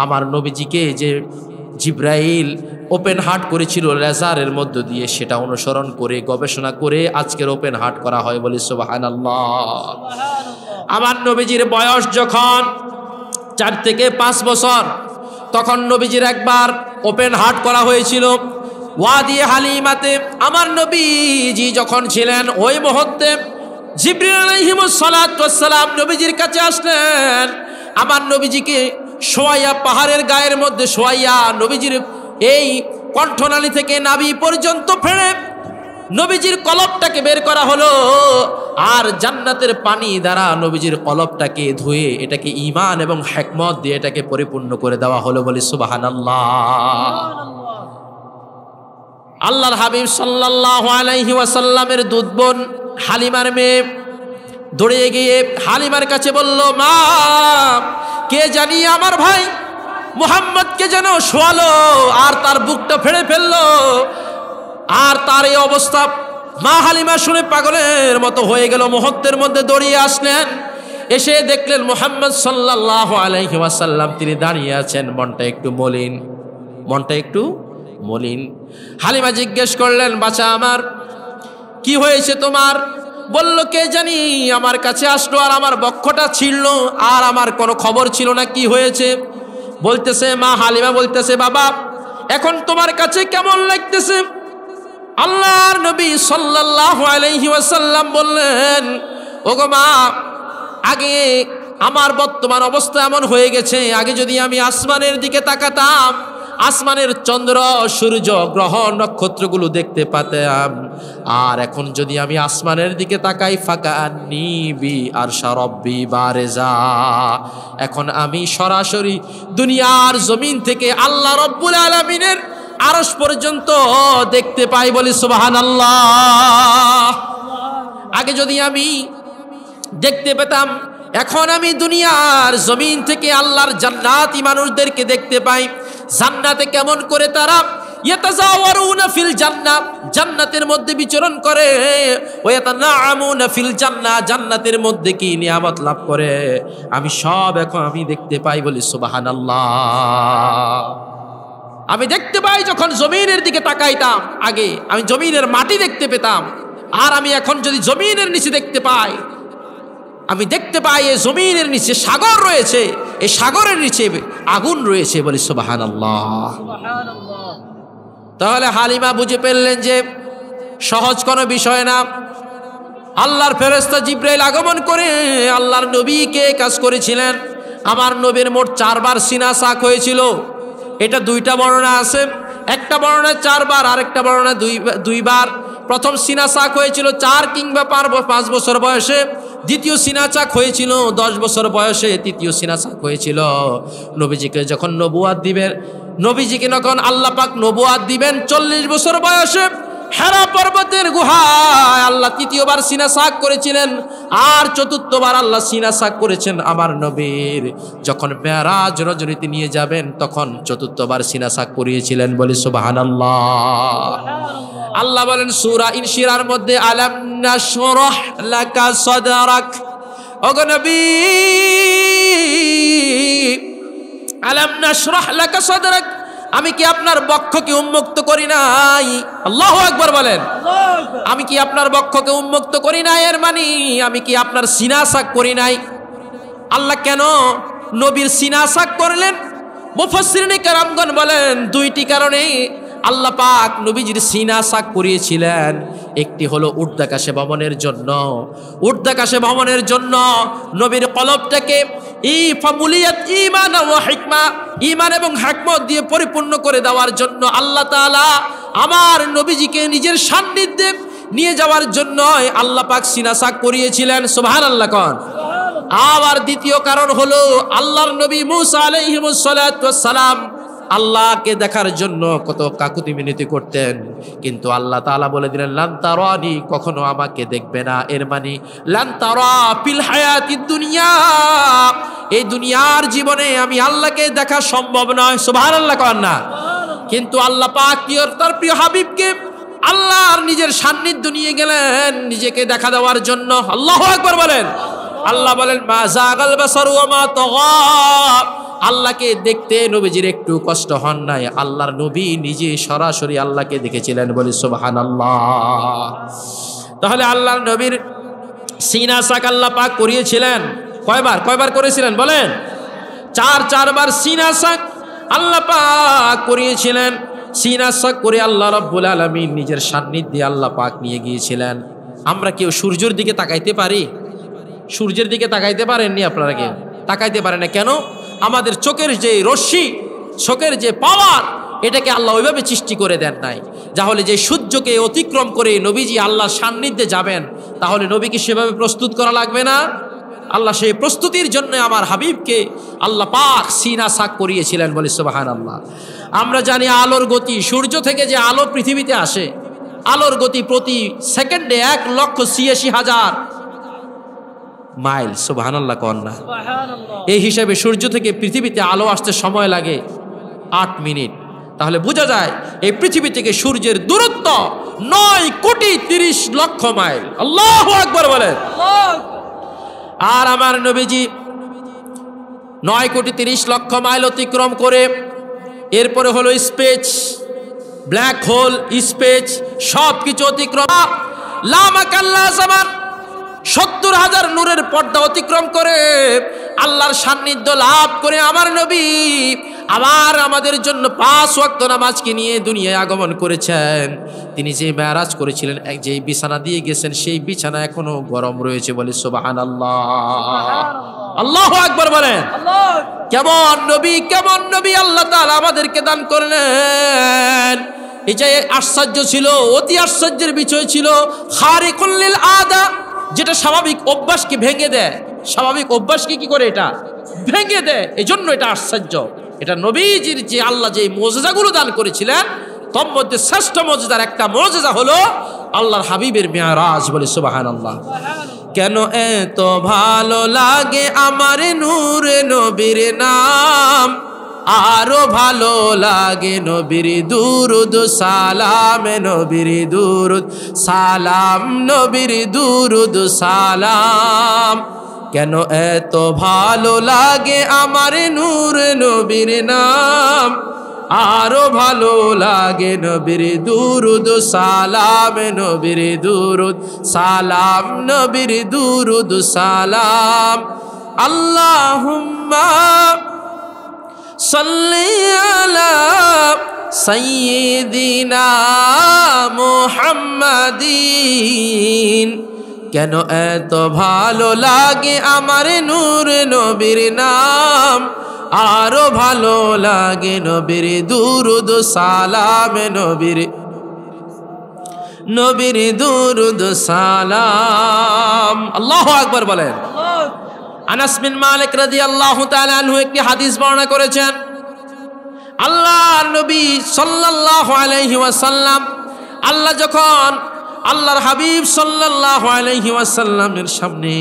আমার নবীজিকে যে জিব্রাইল ওপেন হার্ট করেছিল লেজারের মধ্য দিয়ে, সেটা অনুসরণ করে গবেষণা করে আজকের ওপেন হার্ট করা হয়। বলি সুবহানাল্লাহ। আমার নবীজির বয়স যখন 4 থেকে 5 বছর, তখন নবীজির একবার ওপেন হার্ট করা হয়েছিল ওয়াদি হালিমাতে। আমার নবীজি যখন ছিলেন ওই মুহূর্তে জিবরিল আলাইহিস সালাতু ওয়াস সালাম নবীজির কাছে আসলেন। আমার নবীজিকে শোয়াইয়া পাহাড়ের গায়ের মধ্যে শোয়াইয়া নবীজির এই কণ্ঠনালী থেকে নাভি পর্যন্ত ফেলে নবীজির কলবটাকে বের করা হলো, আর জান্নাতের পানি দ্বারা নবীজির কলবটাকে ধুয়ে এটাকে ঈমান এবং হিকমত দিয়ে এটাকে পরিপূর্ণ করে দেওয়া হলো। বলি সুবহানাল্লাহ। আল্লাহর হাবিব সাল্লাল্লাহু আলাইহি ওয়াসাল্লামের দুধ বোন হালিমার মেয়ে দৌড়ে গিয়ে হালিমার কাছে বলল, মা, কে জানি আমার ভাই মুহাম্মদকে যেন শোয়ালো আর তার বুকটা ফেড়ে ফেললো, আর তার এই অবস্থা। মা হালিমা শুনে পাগলের মতো হয়ে গেল, মুহূর্তের মধ্যে দৌড়িয়ে আসলেন। এসে দেখলেন মুহাম্মদ সাল্লাল্লাহু আলাইহি ওয়াসাল্লাম তিনি দাঁড়িয়ে আছেন, মনটা একটু মলিন। হালিমা জিজ্ঞেস করলেন, বাচ্চা আমার, কি হয়েছে তোমার? বলল, কে জানি আমার কাছে আসলো আর আমার বক্ষটা ছিঁড়লো, আর আমার কোনো খবর ছিল না কি হয়েছে। বলতেছে মা হালিমা বলতেছে, বাবা, এখন তোমার কাছে কেমন লাগতেছে? আল্লাহর নবী সাল্লাল্লাহু আলাইহি ওয়াসাল্লাম বললেন, ওগো মা, আগে আমার বর্তমান অবস্থা এমন হয়ে গেছে, আগে যদি আমি আসমানের দিকে তাকাতাম, আসমানের চন্দ্র সূর্য গ্রহ নক্ষত্রগুলো দেখতে পেতাম, আর এখন যদি আমি আসমানের দিকে তাকাই, ফাকান্নি বি আরশা রব্বি বারেজা, এখন আমি সরাসরি দুনিয়ার জমিন থেকে আল্লাহ রব্বুল আলামিনের আরশ পর্যন্ত দেখতে পাই। বলি সুবহানাল্লাহ। আগে যদি আমি দেখতে পেতাম, এখন আমি দুনিয়ার জমিন থেকে আল্লাহর জান্নাতি মানুষদেরকে দেখতে পাই। জান্নাতে কেমন করে তারা ইয়াতাজাওয়ারুনা ফিল জান্নাহ, জান্নাতের মধ্যে বিচরণ করে, ওয়া ইয়াতানাআমুনা ফিল জান্নাহ, জান্নাতের মধ্যে কি নিয়ামত লাভ করে, আমি সব এখন আমি দেখতে পাই। বলি সুবহানাল্লাহ। আমি দেখতে পাই, যখন জমিনের দিকে তাকাইতাম আগে আমি জমিনের মাটি দেখতে পেতাম, আর আমি এখন যদি জমিনের নিচে দেখতে পাই, আমি দেখতে পাই এই জমিনের নিচে সাগর রয়েছে, এই সাগরের নিচে আগুন রয়েছে। বলি সুবহানাল্লাহ। তাহলে হালিমা বুঝে ফেললেন যে সহজ কোনো বিষয় না। আল্লাহর ফেরেশতা জিবরাইল আগমন করে আল্লাহর নবীকে কাজ করেছিলেন। আমার নবীর মোট 4 বার সিনা সাক হয়েছিল। এটা 2টা বর্ণনা আছে, একটা বর্ণনা 4 বার, আরেকটা বর্ণনা 2 বার। প্রথম সিনা চাক হয়েছিল 4 কিংবা 5 বছর বয়সে, দ্বিতীয় সিনা চাক হয়েছিল 10 বছর বয়সে, তৃতীয় সিনা চাক হয়েছিল নবীজিকে যখন নবুয়াত দিবেন, নবীজিকে যখন আল্লাহ পাক নবুয়াত দিবেন 40 বছর বয়সে হেরা পর্বতের গুহায় আল্লাহ আল্লাহ তৃতীয়বার সিনা সাক করেছিলেন, আর চতুর্থবার আল্লাহ সিনা সাক করেছেন আমার নবীর। যখন মেরাজ রজনীতে নিয়ে যাবেন তখন চতুর্থবার সিনা সাক করিয়েছিলেন, বলি সুবহানাল্লাহ। আল্লাহ বলেন সূরা ইনশিরার মধ্যে, আলাম নাশরাহ লাকা সাদরাক, ওগো নবী আলাম নাশরাহ লাকা সাদরাক, আমি কি আপনার বক্ষকে উন্মুক্ত করি নাই? আল্লাহু আকবার বলেন। আমি কি আপনার বক্ষকে উন্মুক্ত করি নাই, এর মানে আমি কি আপনার সিনা সাক করি নাই? আল্লাহ কেন নবীর সিনা সাক করলেন? মুফাসসিরিনে কেরামগণ বলেন দুইটি কারণে আল্লাহ পাক নবীজির সিনা সাক করিয়েছিলেন। একটি হলো ঊর্ধ্বাকাশে ভ্রমণের জন্য, ঊর্ধ্বাকাশে ভ্রমণের জন্য নবীর কলবটাকে ঈমান ওয়া হিকমা, ঈমান এবং হিকমত দিয়ে পরিপূর্ণ করে দেওয়ার জন্য আল্লাহ তাআলা আমার নবীজিকে নিজের সান্নিধ্যে নিয়ে যাওয়ার জন্য আল্লাহ পাক সিনা সাক করিয়েছিলেন। সুবহানাল্লাহ কোন। আবার দ্বিতীয় কারণ হলো আল্লাহর নবী মূসা আলাইহিস সালাতু ওয়াস সালাম আল্লাহকে দেখার জন্য কত কাকুতি মিনতি করতেন, কিন্তু আল্লাহ তাআলা বলে দিলেন লান তারানি, কখনো আমাকে দেখবে না। এর মানে লান তারা ফিল হায়াতিদ দুনিয়া, এই দুনিয়ার জীবনে আমি আল্লাহকে দেখা সম্ভব নয়। সুবহানাল্লাহ কোন না। কিন্তু আল্লাহ পাক তার প্রিয় হাবিবকে আল্লাহর নিজের সান্নিধ্য নিয়ে গেলেন নিজেকে দেখা দেওয়ার জন্য। আল্লাহু আকবার বলেন। আল্লাহ বলেন মা যাগাল বাসারু ওয়া মা তাগা, আল্লাহকে দেখতে নবীজির একটু কষ্ট হন নাই। আল্লাহর নবী নিজে সরাসরি আল্লাহকে দেখেছিলেন, বলি সুবহানাল্লাহ। তাহলে আল্লাহর নবীর সিনা সাক আল্লাহ পাক করিয়েছিলেন কয়বার করেছিলেন বলেন? চারবার সিনা সাক আল্লাহ পাক করিয়েছিলেন। সিনা সাক করে আল্লাহ রাব্বুল আলামিন নিজের সান্নিধ্যে আল্লাহ পাক নিয়ে গিয়েছিলেন। আমরা কেউ সূর্যের দিকে তাকাইতে পারি? সূর্যের দিকে তাকাইতে পারেননি আপনারা? কেউ তাকাইতে পারে না কেন? আমাদের চোখের যে রশ্মি, চোখের যে পাওয়ার, এটাকে আল্লাহ ওইভাবে সৃষ্টি করে দেন নাই। তাহলে যে সূর্যকে অতিক্রম করে নবীজি আল্লাহর সান্নিধ্যে যাবেন, তাহলে নবীকে সেভাবে প্রস্তুত করা লাগবে না? আল্লাহ সেই প্রস্তুতির জন্য আমার হাবিবকে আল্লাহ পাক সিনা সাক করিয়েছিলেন, বলে সুবহানাল্লাহ। আমরা জানি আলোর গতি, সূর্য থেকে যে আলো পৃথিবীতে আসে, আলোর গতি প্রতি সেকেন্ডে 1,86,000 মাইল। সুবহানাল্লাহ কোন না। এই হিসাবে সূর্য থেকে পৃথিবীতে আলো আসতে সময় লাগে 8 মিনিট। তাহলে বোঝা যায় এই পৃথিবী থেকে সূর্যের দূরত্ব 9,30,00,000 মাইল। আল্লাহু আকবার বলেন। আর আমার নবীজি 9,30,00,000 মাইল অতিক্রম করে এরপরে হলো স্পেস, ব্ল্যাক হোল, স্পেস, সব কিছু অতিক্রম, লামাকাল্লা জামান 70,000 নূরের পর্দা অতিক্রম করে আল্লাহর সান্নিধ্য লাভ করে আমার নবী আবার আমাদের জন্য 5 ওয়াক্ত নামাজকে নিয়ে দুনিয়ায় আগমন করেছেন। তিনি যে মেরাজ করেছিলেন, যে বিছানা দিয়ে গেছেন, সেই বিছানা এখনো গরম রয়েছে, বলে সুবহানাল্লাহ। আল্লাহু আকবার বলেন। কেমন নবী আল্লাহ তাআলা আমাদেরকে দান করলেন। এই যে আশ্চর্য ছিল, অতি আশ্চর্যের বিষয় ছিল খারিকুল লিল আদা, যেটা স্বাভাবিক অভ্যাসকে ভেঙে দেয়। স্বাভাবিক অভ্যাসকে কি করে? এটা ভেঙে দেয়। এই জন্য এটা আশ্চর্য। এটা নবীজির যে আল্লাহ যে মুজিজাগুলো দান করেছিলেন, তোর মধ্যে শ্রেষ্ঠ মুজিজার একটা মুজিজা হলো আল্লাহর হাবিবের মেরাজ, বলে সুবহানাল্লাহ। কেন এত ভালো লাগে আমার নূরে নবীর নাম, আরো ভালো লাগে নবীর দুরুদ সালাম, নবীর দুরুদ সালাম, নবীর দুরুদ সালাম। কেন এত ভালো লাগে আমার নূরে নবীর নাম, আরো ভালো লাগে নবীর দুরুদ সালাম, নবীর দুরুদ সালাম, নবীর দুরুদ সালাম। আল্লাহুম্মা সাল্লি আলা সাইয়্যিদিনা মুহাম্মাদিন। কেন এত ভালো লাগে আমার নূরে নবীর নাম, আরো ভালো লাগে নবীর দুরুদ সালাম, নবীর দুরুদ সালাম। আল্লাহু আকবার বলেন। আনাস বিন মালিক রাদিয়াল্লাহু তাআলা আনহু একটি হাদিস বর্ণনা করেছেন। আল্লাহর নবী সাল্লাল্লাহু আলাইহি ওয়াসাল্লাম, আল্লাহ যখন আল্লাহর হাবিব সাল্লাল্লাহু আলাইহি ওয়াসাল্লামের সামনে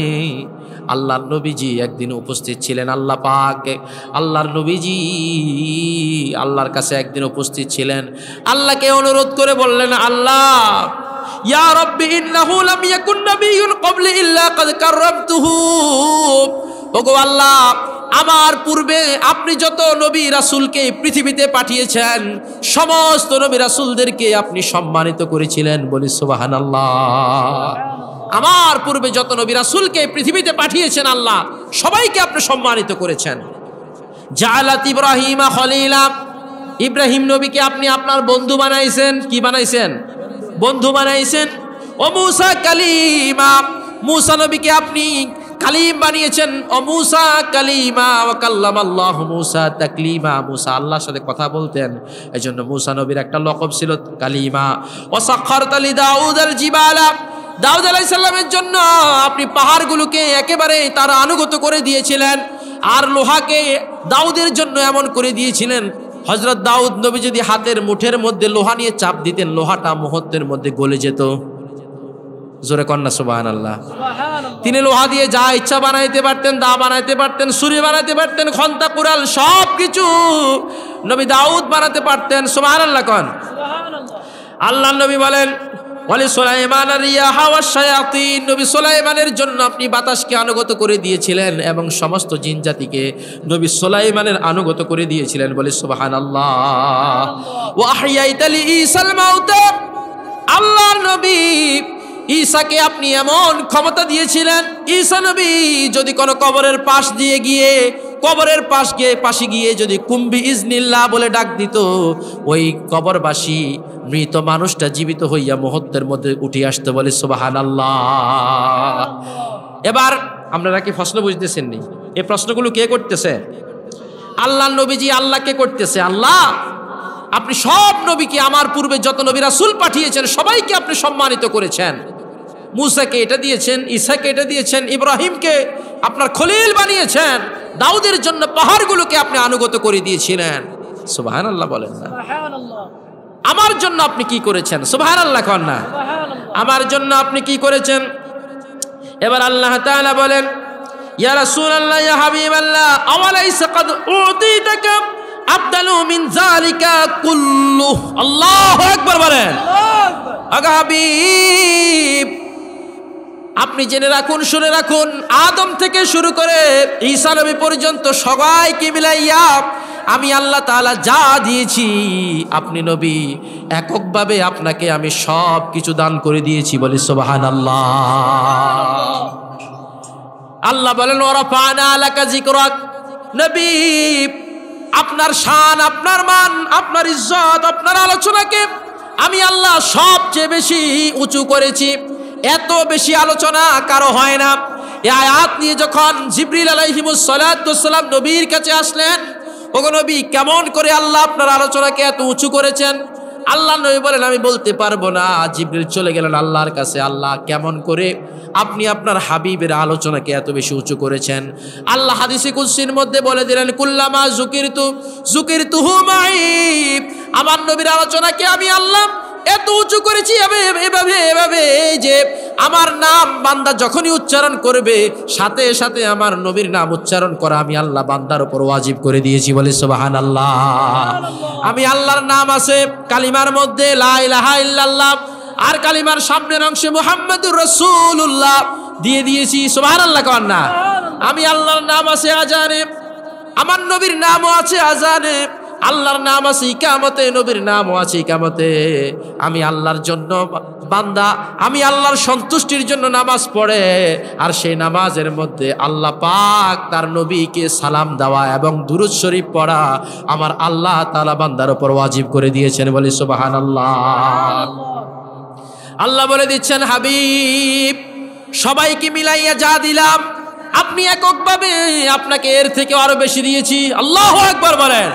আল্লাহর নবীজি একদিন উপস্থিত ছিলেন। আল্লাহ পাক আল্লাহর নবীজি আল্লাহর কাছে একদিন উপস্থিত ছিলেন। আল্লাহকে অনুরোধ করে বললেন, আল্লাহ ইয়া রাব্বি ইন্নাহু লাম ইয়াকুন নাবিয়্যুন ক্বাবলি ইল্লা ক্বাদ কাররামতুহু। ওগো আল্লাহ, আমার পূর্বে আপনি যত নবী রাসূলকে পৃথিবীতে পাঠিয়েছেন সমস্ত নবী রাসূলদেরকে আপনি সম্মানিত করেছিলেন। বলি সুবহানাল্লাহ। আমার পূর্বে যত নবী রাসূলকে পৃথিবীতে পাঠিয়েছেন আল্লাহ সবাইকে আপনি সম্মানিত করেছেন। জাআলাত ইব্রাহিমা খলিলা, ইব্রাহিম নবীকে আপনি আপনার বন্ধু বানাইছেন। কি বানাইছেন? বন্ধু বানাইছেন। ও মূসা কালিমা, মূসা নবীকে আপনি কালিম বানিয়েছেন। ও মূসা কালিমা ওয়া কাল্লামাল্লাহু মূসা তাকলিমা, মূসা আল্লাহর সাথে কথা বলতেন, এজন্য মূসা নবীর একটা লকব ছিল কালিমা। ওয়া সাখখারতা লি দাউদাল জিবালা, দাউদ আলাইহিস সালামের জন্য আপনি পাহাড়গুলোকে একেবারে তার আনুগত করে দিয়েছিলেন, আর লোহাকে দাউদের জন্য এমন করে দিয়েছিলেন হযরত দাউদ নবী যদি হাতের মুঠের মধ্যে লোহা নিয়ে চাপ দিতেন লোহাটা মুহূর্তের মধ্যে গলে যেত। জোরে কন্না সুবহানাল্লাহ। তিনি লোহা দিয়ে যা ইচ্ছা বানাইতে পারতেন, দা বানাইতে পারতেন, ছুরি বানাইতে পারতেন, খন্তা কুড়াল সব কিছু নবী দাউদ বানাতে পারতেন। সুবহানাল্লাহ কোন। আল্লাহ নবী বলেন ওয়ালি সুলাইমান রিয়াহা ওয়াশ শায়াতিন, নবী সুলাইমানের জন্য আপনি বাতাসকে আনুগত করে দিয়েছিলেন এবং সমস্ত জিন জাতিকে নবী সুলাইমানের আনুগত করে দিয়েছিলেন। বলি সুবহানাল্লাহ। ওয়া আহইয়াইতা লি ঈসাল মাউতা, আল্লাহর নবী ঈসাকে আপনি এমন ক্ষমতা দিয়েছিলেন, ঈসা নবী যদি কোনো কবরের পাশ দিয়ে গিয়ে কবরের পাশে গিয়ে যদি কুম্বি ইজনিল্লাহ বলে ডাক দিত, ওই কবরবাসী মৃত মানুষটা জীবিত হইয়া মুহূর্তের মধ্যে উঠে আসতে। বলে সুবহানাল্লাহ। এবার আপনারা কি প্রশ্ন বুঝতেছেন নি? এই প্রশ্নগুলো কে করতেছে? আল্লাহ নবীজি আল্লাহকে করতেছে। আল্লাহ, আপনি সব নবীকে আমার পূর্বে যত নবী রাসূল পাঠিয়েছেন সবাইকে আপনি সম্মানিত করেছেন। মূসাকে এটা দিয়েছেন, ঈসাকে এটা দিয়েছেন, ইব্রাহিমকে আপনার খলিল বানিয়েছেন, দাউদের জন্য পাহাড়গুলোকে আপনি আনুগত করে দিয়েছিলেন। সুবহানাল্লাহ বলেন না? আমার জন্য আপনি কি করেছেন? সুবহানাল্লাহ কোন না? আমার জন্য আপনি কি করেছেন? এবার আল্লাহ তাআলা বলেন, ইয়া রাসূলুল্লাহ, ইয়া হাবিবাল্লাহ, আওয়ালাইসা ক্বাদ উতিতাকা আফদালু মিন যালিকা কুল্লু। আল্লাহু আকবার বলেন। আগা হাবিব, আপনি জেনে রাখুন, শুনে রাখুন, আদম থেকে শুরু করে ঈসা নবী পর্যন্ত সবাইকে মিলাইয়া আমি আল্লাহ তাআলা যা দিয়েছি আপনি নবী এককভাবে আপনাকে আমি সব কিছু দান করে দিয়েছি। বলি সুবহানাল্লাহ। আল্লাহ বলেন ওয়া রাফা'না লাকা যিকরাক, নবী আপনার শান, আপনার মান, আপনার ইজ্জত, আপনার আলোচনাকে আমি আল্লাহ সবচেয়ে বেশি উঁচু করেছি। এত বেশি আলোচনা কারো হয় না। এই আয়াত নিয়ে যখন জিবরিল আলাইহিমুস সালাতু ওয়াস সালাম নবীর কাছে আসলেন, ওগো নবী কেমন করে আল্লাহ আপনার আলোচনাকে এত উঁচু করেছেন? আল্লাহ নবী বলেন আমি বলতে পারবো না। জিবরিল চলে গেলেন আল্লাহর কাছে, আল্লাহ কেমন করে আপনি আপনার হাবিবের আলোচনাকে এত বেশি উঁচু করেছেন? আল্লাহ হাদিসে কুদসির মধ্যে বলে দিলেন, কুল্লামা যুকিরতুহু মাই, আমার নবীর আলোচনাকে আমি আল্লাহ এত উঁচু করেছি এভাবে যে আমার নাম বান্দা যখনই উচ্চারণ করবে সাথে সাথে আমার নবীর নাম উচ্চারণ করা আমি আল্লাহ বান্দার উপর ওয়াজিব করে দিয়েছি। বলে সুবহানাল্লাহ। আমি আল্লাহর নাম আছে কালিমার মধ্যে লা ইলাহা ইল্লাল্লাহ, আর কালিমার সামনের অংশে মুহাম্মাদুর রাসূলুল্লাহ দিয়ে দিয়েছি। সুবহানাল্লাহ কোন না? আমি আল্লাহর নাম আছে আজানে, আমার নবীর নামও আছে আজানে, আল্লাহর নাম আছে ইকামতে, নবীর নামও আছে ইকামতে। আমি আল্লাহর জন্য বান্দা, আমি আল্লাহর সন্তুষ্টির জন্য নামাজ পড়ে, আর সেই নামাজের মধ্যে আল্লাহ পাক তার নবীকে সালাম দেওয়া এবং দুরূদ শরীফ পড়া আমার আল্লাহ তাআলা বান্দার উপর ওয়াজিব করে দিয়েছেন। বলি সুবহানাল্লাহ। আল্লাহ বলে দিচ্ছেন, হাবিব সবাইকে মিলাইয়া যা দিলাম আপনি এককভাবে আপনাকে এর থেকে আরো বেশি দিয়েছি। আল্লাহু আকবার বলেন।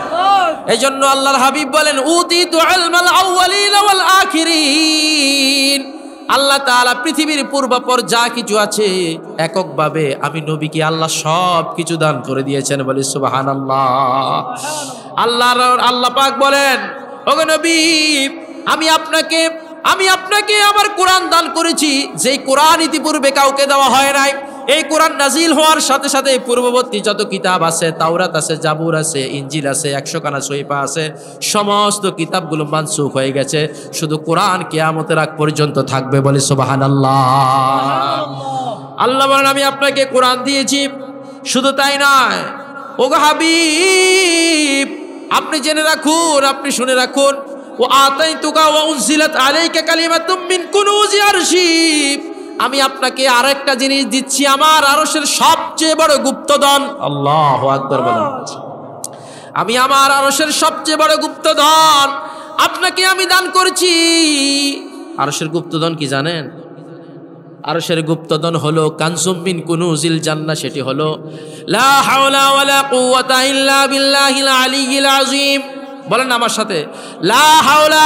এই জন্য আল্লাহর হাবিব বলেন, উতিতু ইলমাল আউয়ালিন ওয়াল আখিরিন, আল্লাহ তাআলা পৃথিবীর পূর্বাপর যা কিছু আছে এককভাবে আমি নবীকে আল্লাহ সব কিছু দান করে দিয়েছেন। বলি সুবহানাল্লাহ। আল্লাহ পাক বলেন, ওগো নবী আমি আপনাকে আমি আপনাকে আমার কোরআন দান করেছি, যেই কোরআন ইতিপূর্বে কাউকে দেওয়া হয় নাই। এই কোরআন নাজিল হওয়ার সাথে সাথে পূর্ববর্তী যত কিতাব আছে, তাওরাত আছে, জাবুর আছে, ইঞ্জিল আছে, 100 খানা সহিফা আছে, সমস্ত কিতাবগুলো মানসুখ হয়ে গেছে। শুধু কোরআন কিয়ামতের আগ পর্যন্ত থাকবে, বলে সুবহানাল্লাহ। আল্লাহ বলেন আমি আপনাকে কোরআন দিয়েছি। শুধু তাই নয়, ওগো হাবিব, আপনি জেনে রাখুন, আপনি শুনে রাখুন, ও আতাইতুকা ওয়া উনজিলাত আলাইকা কালিমাতুম মিন কুনুজি আরশি, আমি আপনাকে আরেকটা জিনিস দিচ্ছি, আমার আরশের সবচেয়ে বড় গুপ্তধন। আল্লাহু আকবার বলেন। আমি আমার আরশের সবচেয়ে বড় গুপ্তধন আপনাকে আমি দান করছি। আরশের গুপ্তধন কি জানেন? আরশের গুপ্তধন হলো কানজুম মিন কুনুজিল জান্নাহ। সেটি হলো লা হাওলা ওয়ালা কুওয়াতা ইল্লা বিল্লাহিল আলিয়্যিল আযীম। বলেন আমার সাথে, লা হাওলা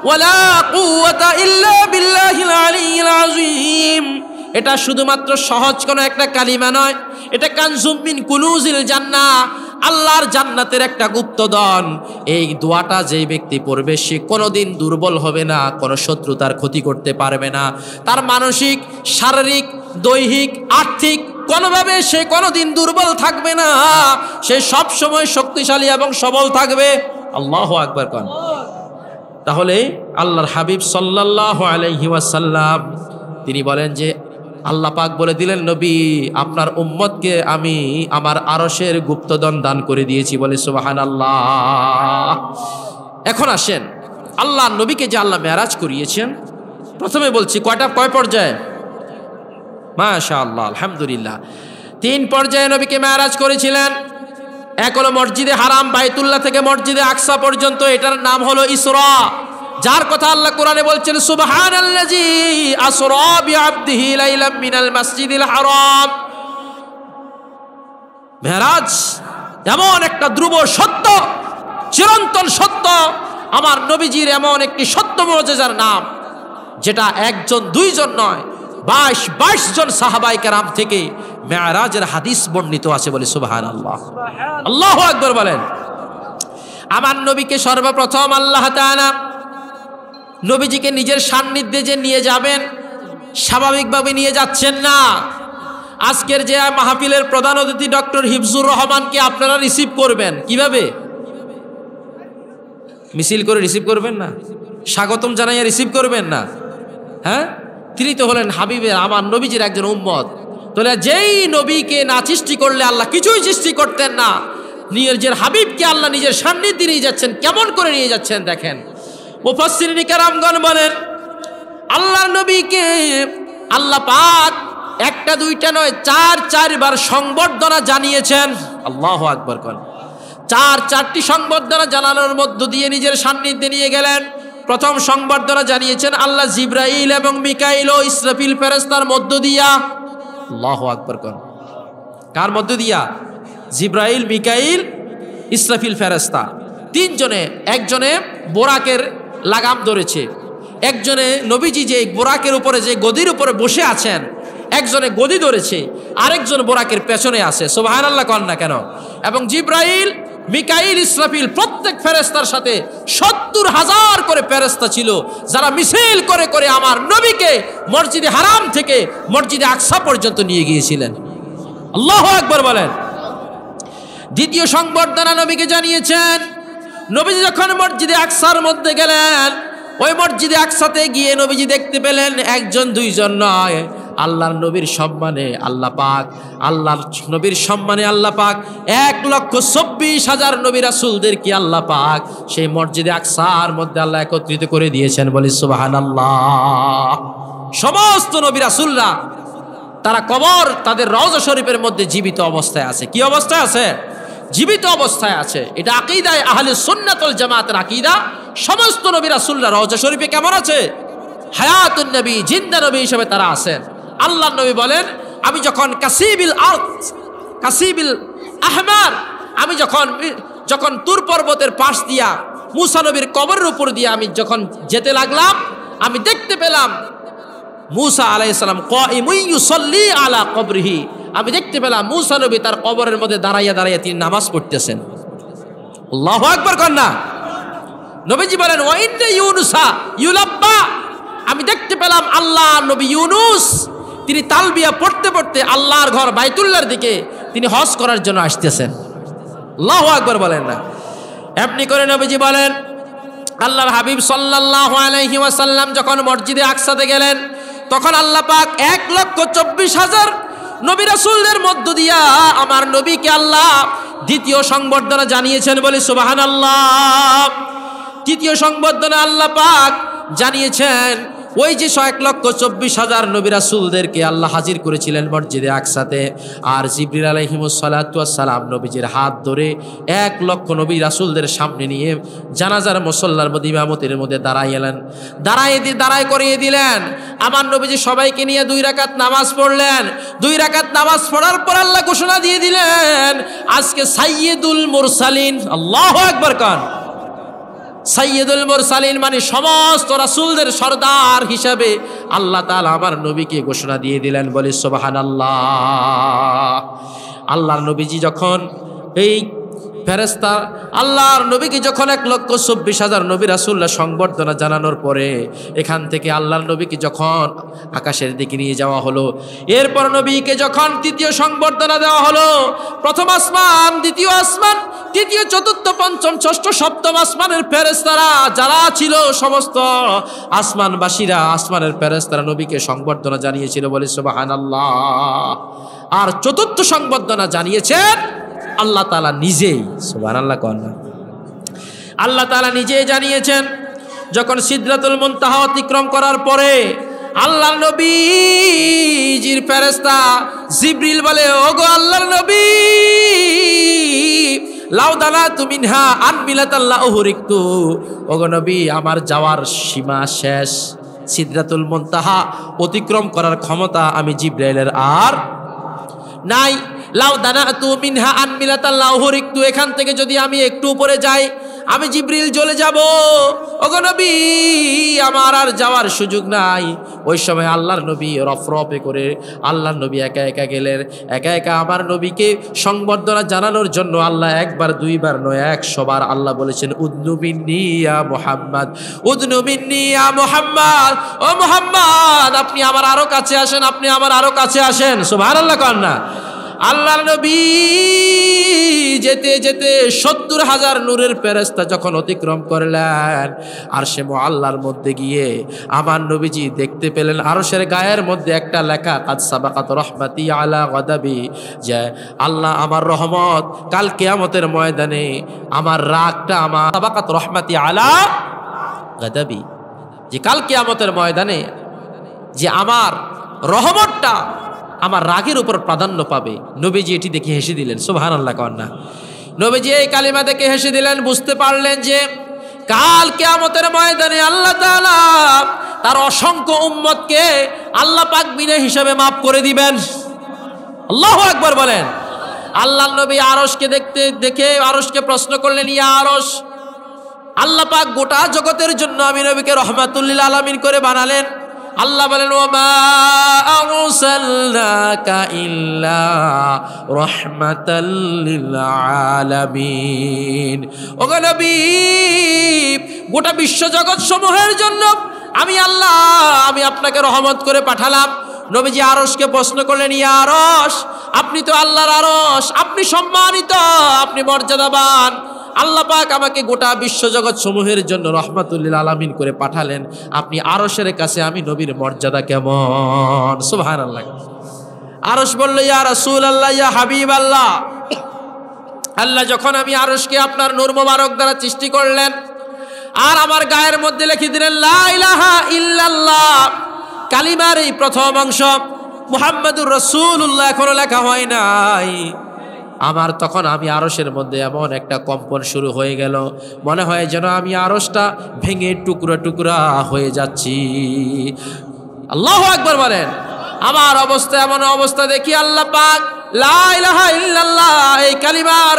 ওয়ালা কুওয়াতা ইল্লা বিল্লাহিল আলিয়্যিল আযীম। এটা শুধুমাত্র সহজ কোনো একটা কালিমা নয়, এটা কানজুম মিন কুনুজিল জান্নাহ, আল্লাহর জান্নাতের একটা গুপ্তধন। এই দোয়াটা যেই ব্যক্তি পড়বে সে কোনোদিন দুর্বল হবে না, কোনো শত্রু তার ক্ষতি করতে পারবে না। তার মানসিক, শারীরিক, দৈহিক, আর্থিক কোনোভাবে সে কোনোদিন দুর্বল থাকবে না, সে সব সময় শক্তিশালী এবং সবল থাকবে। আল্লাহু আকবার কোন। তাহলে আল্লাহর হাবিব সাল্লাল্লাহু আলাইহি ওয়াসাল্লাম তিনি বলেন যে আল্লাহ পাক বলে দিলেন, নবী আপনার উম্মতকে আমি আমার আরশের গুপ্তধন দান করে দিয়েছি, বলে সুবহানাল্লাহ। এখন আসেন, আল্লাহ নবীকে যে আল্লাহ মেরাজ করিয়েছেন, প্রথমে বলছি কয় পর্যায়ে? মাশাআল্লাহ, আলহামদুলিল্লাহ। 3 পর্যায়ে নবীকে মেরাজ করেছিলেন। এক হলো মসজিদে হারাম বাইতুল্লাহ থেকে মসজিদে আকসা পর্যন্ত, এটার নাম হলো ইসরা, যার কথা আল্লাহ কোরআনে বলছেন সুবহানাল্লাযী আসরা বিআবদিহি লাইলাম মিনাল মাসজিদিল হারাম। মেরাজ এমন একটা ধ্রুব সত্য, চিরন্তন সত্য, আমার নবীজির এমন একটি সত্য মুজিজার নাম, যেটা একজন দুইজন নয়, 22 জন সাহাবায়ে কেরাম থেকে মেরাজের হাদিস বর্ণিত আছে, বলে সুবহানাল্লাহ। আল্লাহু আকবার বলেন। আমার নবীকে সর্বপ্রথম আল্লাহ তাআলা নবীজিকে নিজের সান্নিধ্যে যে নিয়ে যাবেন, স্বাভাবিকভাবে নিয়ে যাচ্ছেন না। আজকের যে মাহফিলের প্রধান অতিথি ডক্টর হিফজুর রহমানকে আপনারা রিসিভ করবেন কিভাবে? মিছিল করে রিসিভ করবেন না? স্বাগতম জানাইয়া রিসিভ করবেন না? হ্যাঁ, তিনি তো হলেন হাবিবের, আমার নবীজির একজন উম্মত। তাহলে যেই নবীকে না সৃষ্টি করলে আল্লাহ কিছুই সৃষ্টি করতেন না, নিজের হাবিবকে আল্লাহ নিজের সান্নিধ্যে নিয়ে যাচ্ছেন। কেমন করে নিয়ে যাচ্ছেন দেখেন। মুফাসসিরিন কেরামগণ বলেন, আল্লাহর নবীকে আল্লাহ পাক একটা দুইটা নয় 4 বার সংবর্ধনা জানিয়েছেন। আল্লাহু আকবার কোন। 4টি সংবর্ধনা জানানোর মধ্য দিয়ে নিজের সান্নিধ্যে নিয়ে গেলেন। প্রথম সংবর্ধনা জানিয়েছেন আল্লাহ জিবরাইল এবং মিকাইল ও ইসরাফিল ফেরেশতার মধ্য দিয়া। আল্লাহু আকবার কোন। কার মধ্য দিয়া? জিবরাইল, মিকাইল, ইসরাফিল ফেরেশতা তিনজনে। একজনে বোরাকের লাগাম ধরেছে, একজনে নবীজি যে বোরাকের উপরে যে গদির উপরে বসে আছেন, একজনে গদি ধরেছে, আরেকজন বোরাকের পেছনে আছে। সুবহানাল্লাহ কন না কেন? এবং জিবরাইল, মিকাইল, ইসরাফিল প্রত্যেক ফেরেশতার সাথে 70,000 করে ফেরেশতা ছিল, যারা মিছিল করে করে আমার নবীকে মসজিদে হারাম থেকে মসজিদে আকসা পর্যন্ত নিয়ে গিয়েছিলেন। আল্লাহু আকবার বলেন। দ্বিতীয় সংবর্ধনা নবীকে জানিয়েছেন। নবীজি যখন মসজিদে আকসার মধ্যে গেলেন, ওই মসজিদে আকসাতে গিয়ে নবীজি দেখতে পেলেন একজন দুইজন নয়, আল্লাহর নবীর সম্মানে আল্লাহ পাক, আল্লাহর নবীর সম্মানে আল্লাহ পাক 1,24,000 নবী রাসূলদেরকে আল্লাহ পাক সেই মসজিদে আকসার মধ্যে আল্লাহ একত্রিত করে দিয়েছেন, বলি সুবহানাল্লাহ। সমস্ত নবী রাসূলরা তারা কবর, তাদের রওজা শরীফের মধ্যে জীবিত অবস্থায় আছে। কি অবস্থায় আছে? জীবিত অবস্থায় আছে। এটা আকীদায়ে আহলে সুন্নাত ওয়াল জামাতের আকীদা। সমস্ত নবী রাসূলরা রওজা শরীফে কেমন আছে? হায়াতুন নবী, জিন্দা নবী হিসেবে তারা আছেন। আল্লাহর নবী বলেন, আমি যখন কাসিবিল আরদ, কাসিবিল আহমার, আমি যখন তুর পর্বতের পাশ দিয়া মুসা নবীর কবরের উপর দিয়ে আমি যখন যেতে লাগলাম, আমি দেখতে পেলাম মুসা আলাইহিস সালাম কাইমুন ইউসাল্লি আলা কবরিহি, আমি দেখতে পেলাম মুসা নবী তার কবরের মধ্যে দাঁড়াইয়া দাঁড়াইয়া তিনি নামাজ পড়তেছেন। আল্লাহু আকবার কন্যা। নবীজি বলেন, ওয়া ইন্না ইউনুসা ইউলাব্বা আমি দেখতে পেলাম আল্লাহ নবী ইউনুস তিনি তালবিয়া পড়তে পড়তে আল্লাহর ঘর বাইতুল্লাহর দিকে তিনি হজ করার জন্য আসতেছেন। আল্লাহু আকবার বলেন না। এমনি করে নবীজি বলেন, আল্লাহর হাবিব সাল্লাল্লাহু আলাইহি ওয়াসাল্লাম যখন মসজিদে আকসাতে গেলেন তখন আল্লাহ পাক 1,24,000 নবী রাসূলদের মধ্য দিয়া আমার নবীকে আল্লাহ দ্বিতীয় সংবর্ধনা জানিয়েছেন বলে সুবহানাল্লাহ। তৃতীয় সংবর্ধনা আল্লাহ পাক জানিয়েছেন ওই যে 1,24,000 নবী রাসূলদেরকে আল্লাহ হাজির করেছিলেন মসজিদে আকসাতে। আর জিবরিল আলাইহিমুস সালাতু ওয়াস সালাম নবীজির হাত ধরে 1,00,000 নবী রাসূলদের সামনে নিয়ে জানাজার মুসল্লার মধ্যে ইমামতির মধ্যে দাঁড়াইলেন, দাঁড়ায় করিয়ে দিলেন। আমার নবীজি সবাইকে নিয়ে 2 রাকাত নামাজ পড়লেন। 2 রাকাত নামাজ পড়ার পর আল্লাহ ঘোষণা দিয়ে দিলেন আজকে সাইয়্যিদুল মুরসালিন, আল্লাহু আকবার কান, সাইয়্যিদুল মুরসালিন মানে সমস্ত রাসূলদের সরদার হিসাবে আল্লাহ তাআলা আমার নবীকে ঘোষণা দিয়ে দিলেন বলে সুবহানাল্লাহ। আল্লাহর নবীজি যখন এই ফেরেশতা আল্লাহর নবীকে যখন 1,24,000 নবী রাসূলরা সংবর্ধনা জানানোর পরে এখান থেকে আল্লাহর নবীকে যখন আকাশের দিকে নিয়ে যাওয়া হলো, এরপর নবীকে যখন তৃতীয় সংবর্ধনা দেওয়া হলো, প্রথম আসমান, দ্বিতীয় আসমান, তৃতীয়, চতুর্থ, পঞ্চম, ষষ্ঠ, সপ্তম আসমানের ফেরেশতারা যারা ছিল সমস্ত আসমানবাসীরা, আসমানের ফেরেশতারা নবীকে সংবর্ধনা জানিয়েছিল বলে সুবহানাল্লাহ। আর চতুর্থ সংবর্ধনা জানিয়েছেন আল্লাহ তাআলা নিজেই, সুবহানাল্লাহ কোন না, আল্লাহ তাআলা নিজেই জানিয়েছেন। যখন সিদরাতুল মুনতাহা অতিক্রম করার পরে আল্লাহর নবীজির ফেরেশতা জিবরিল বলে, ওগো আল্লাহর নবী, লাউদানাতু মিনহা আনমিলাতাল্লাহু হুরিকতু, ওগো নবী আমার যাওয়ার সীমা শেষ, সিদরাতুল মুনতাহা অতিক্রম করার ক্ষমতা আমি জিবরাইলের আর নাই। লাউদানাতু মিনহা আনমিলাতাল্লাহু হুরিকতু, এখান থেকে যদি আমি একটু উপরে যাই আমি জিবরিল জ্বলে যাব, ওগো নবী আমার আর যাওয়ার সুযোগ নাই। ওই সময় আল্লাহর নবী রফরফে করে আল্লাহর নবী একা একা গেলেন, একা একা আমার নবীকে সংবর্ধনা জানানোর জন্য আল্লাহ একবার দুইবার নয় 100 বার আল্লাহ বলেছেন, উদনু মিন্নি ইয়া মুহাম্মদ, উদনু মিন্নি ইয়া মুহাম্মদ, ও মুহাম্মদ আপনি আমার আরো কাছে আসেন, আপনি আমার আরো কাছে আসেন, সুবহানাল্লাহ কান না। আল্লাহর নবী যেতে যেতে 70,000 নূরের ফেরেশতা যখন অতিক্রম করলেন আরশে মুআল্লার মধ্যে গিয়ে আমার নবীজি দেখতে পেলেন আরশের গায়ের মধ্যে একটা লেখা, কাদ সাবাকাত রহমাতি আলা গাদাবি, যে আল্লাহ আমার রহমত কাল কিয়ামতের ময়দানে আমার রাগটা, আমার সাবাকাত রহমাতি আলা গাদাবি, যে কাল কিয়ামতের ময়দানে যে আমার রহমতটা আমার রাগের উপর প্রাধান্য পাবে। নবীজি এটি দেখে হেসে দিলেন, সুবহানাল্লাহ কন্যা। নবীজি এই কালিমা দেখে হেসে দিলেন, বুঝতে পারলেন যে কাল কিয়ামতের ময়দানে আল্লাহ তাআলা তার অসংখ্য উম্মতকে আল্লাহ পাক বিনা হিসাবে মাফ করে দিবেন। আল্লাহু আকবার বলেন। আল্লাহ নবী আরশকে দেখে আরশকে প্রশ্ন করলেন, ইয়া আরশ, আল্লাহ পাক গোটা জগতের জন্য আমি নবীকে রহমাতুল লিল আলামিন করে বানালেন। আল্লাহ বলেন, ওমা আরসালনাকা ইল্লা রাহমাতাল লিল আলামিন, ওগো নবী গোটা বিশ্ব জগৎ সমূহের জন্য আমি আল্লাহ আমি আপনাকে রহমত করে পাঠালাম। নবীজি আরশকে প্রশ্ন করলেন, ইয়া আরশ, আপনি তো আল্লাহর আরশ, আপনি সম্মানিত, আপনি মর্যাদাবান, আল্লাহ পাক আমাকে গোটা বিশ্বজগৎ সমূহের জন্য রহমাতুল লিল আলামিন করে পাঠালেন, আপনি আরশের কাছে আমি নবীর মর্যাদা কেমন? সুবহানাল্লাহ। আরশ বলল, ইয়া রাসূলুল্লাহ, ইয়া হাবিবাল্লাহ, আল্লাহ যখন আমি আরশকে আপনার নূর মোবারক দ্বারা সৃষ্টি করলেন আর আমার গায়ের মধ্যে লিখে দিলেন লা ইলাহা ইল্লাল্লাহ কালিমার এই প্রথম অংশ মুহাম্মাদুর রাসূলুল্লাহ এখনো লেখা হয় নাই, আমার তখন আমি আরশের মধ্যে এমন একটা কম্পন শুরু হয়ে গেল, মনে হয় যেন আমি আরশটা ভেঙে টুকরা টুকরা হয়ে যাচ্ছি। আল্লাহু আকবার বলেন। আমার অবস্থা এমন অবস্থা দেখি আল্লাহ পাক লা ইলাহা ইল্লাল্লাহ এই কালিমার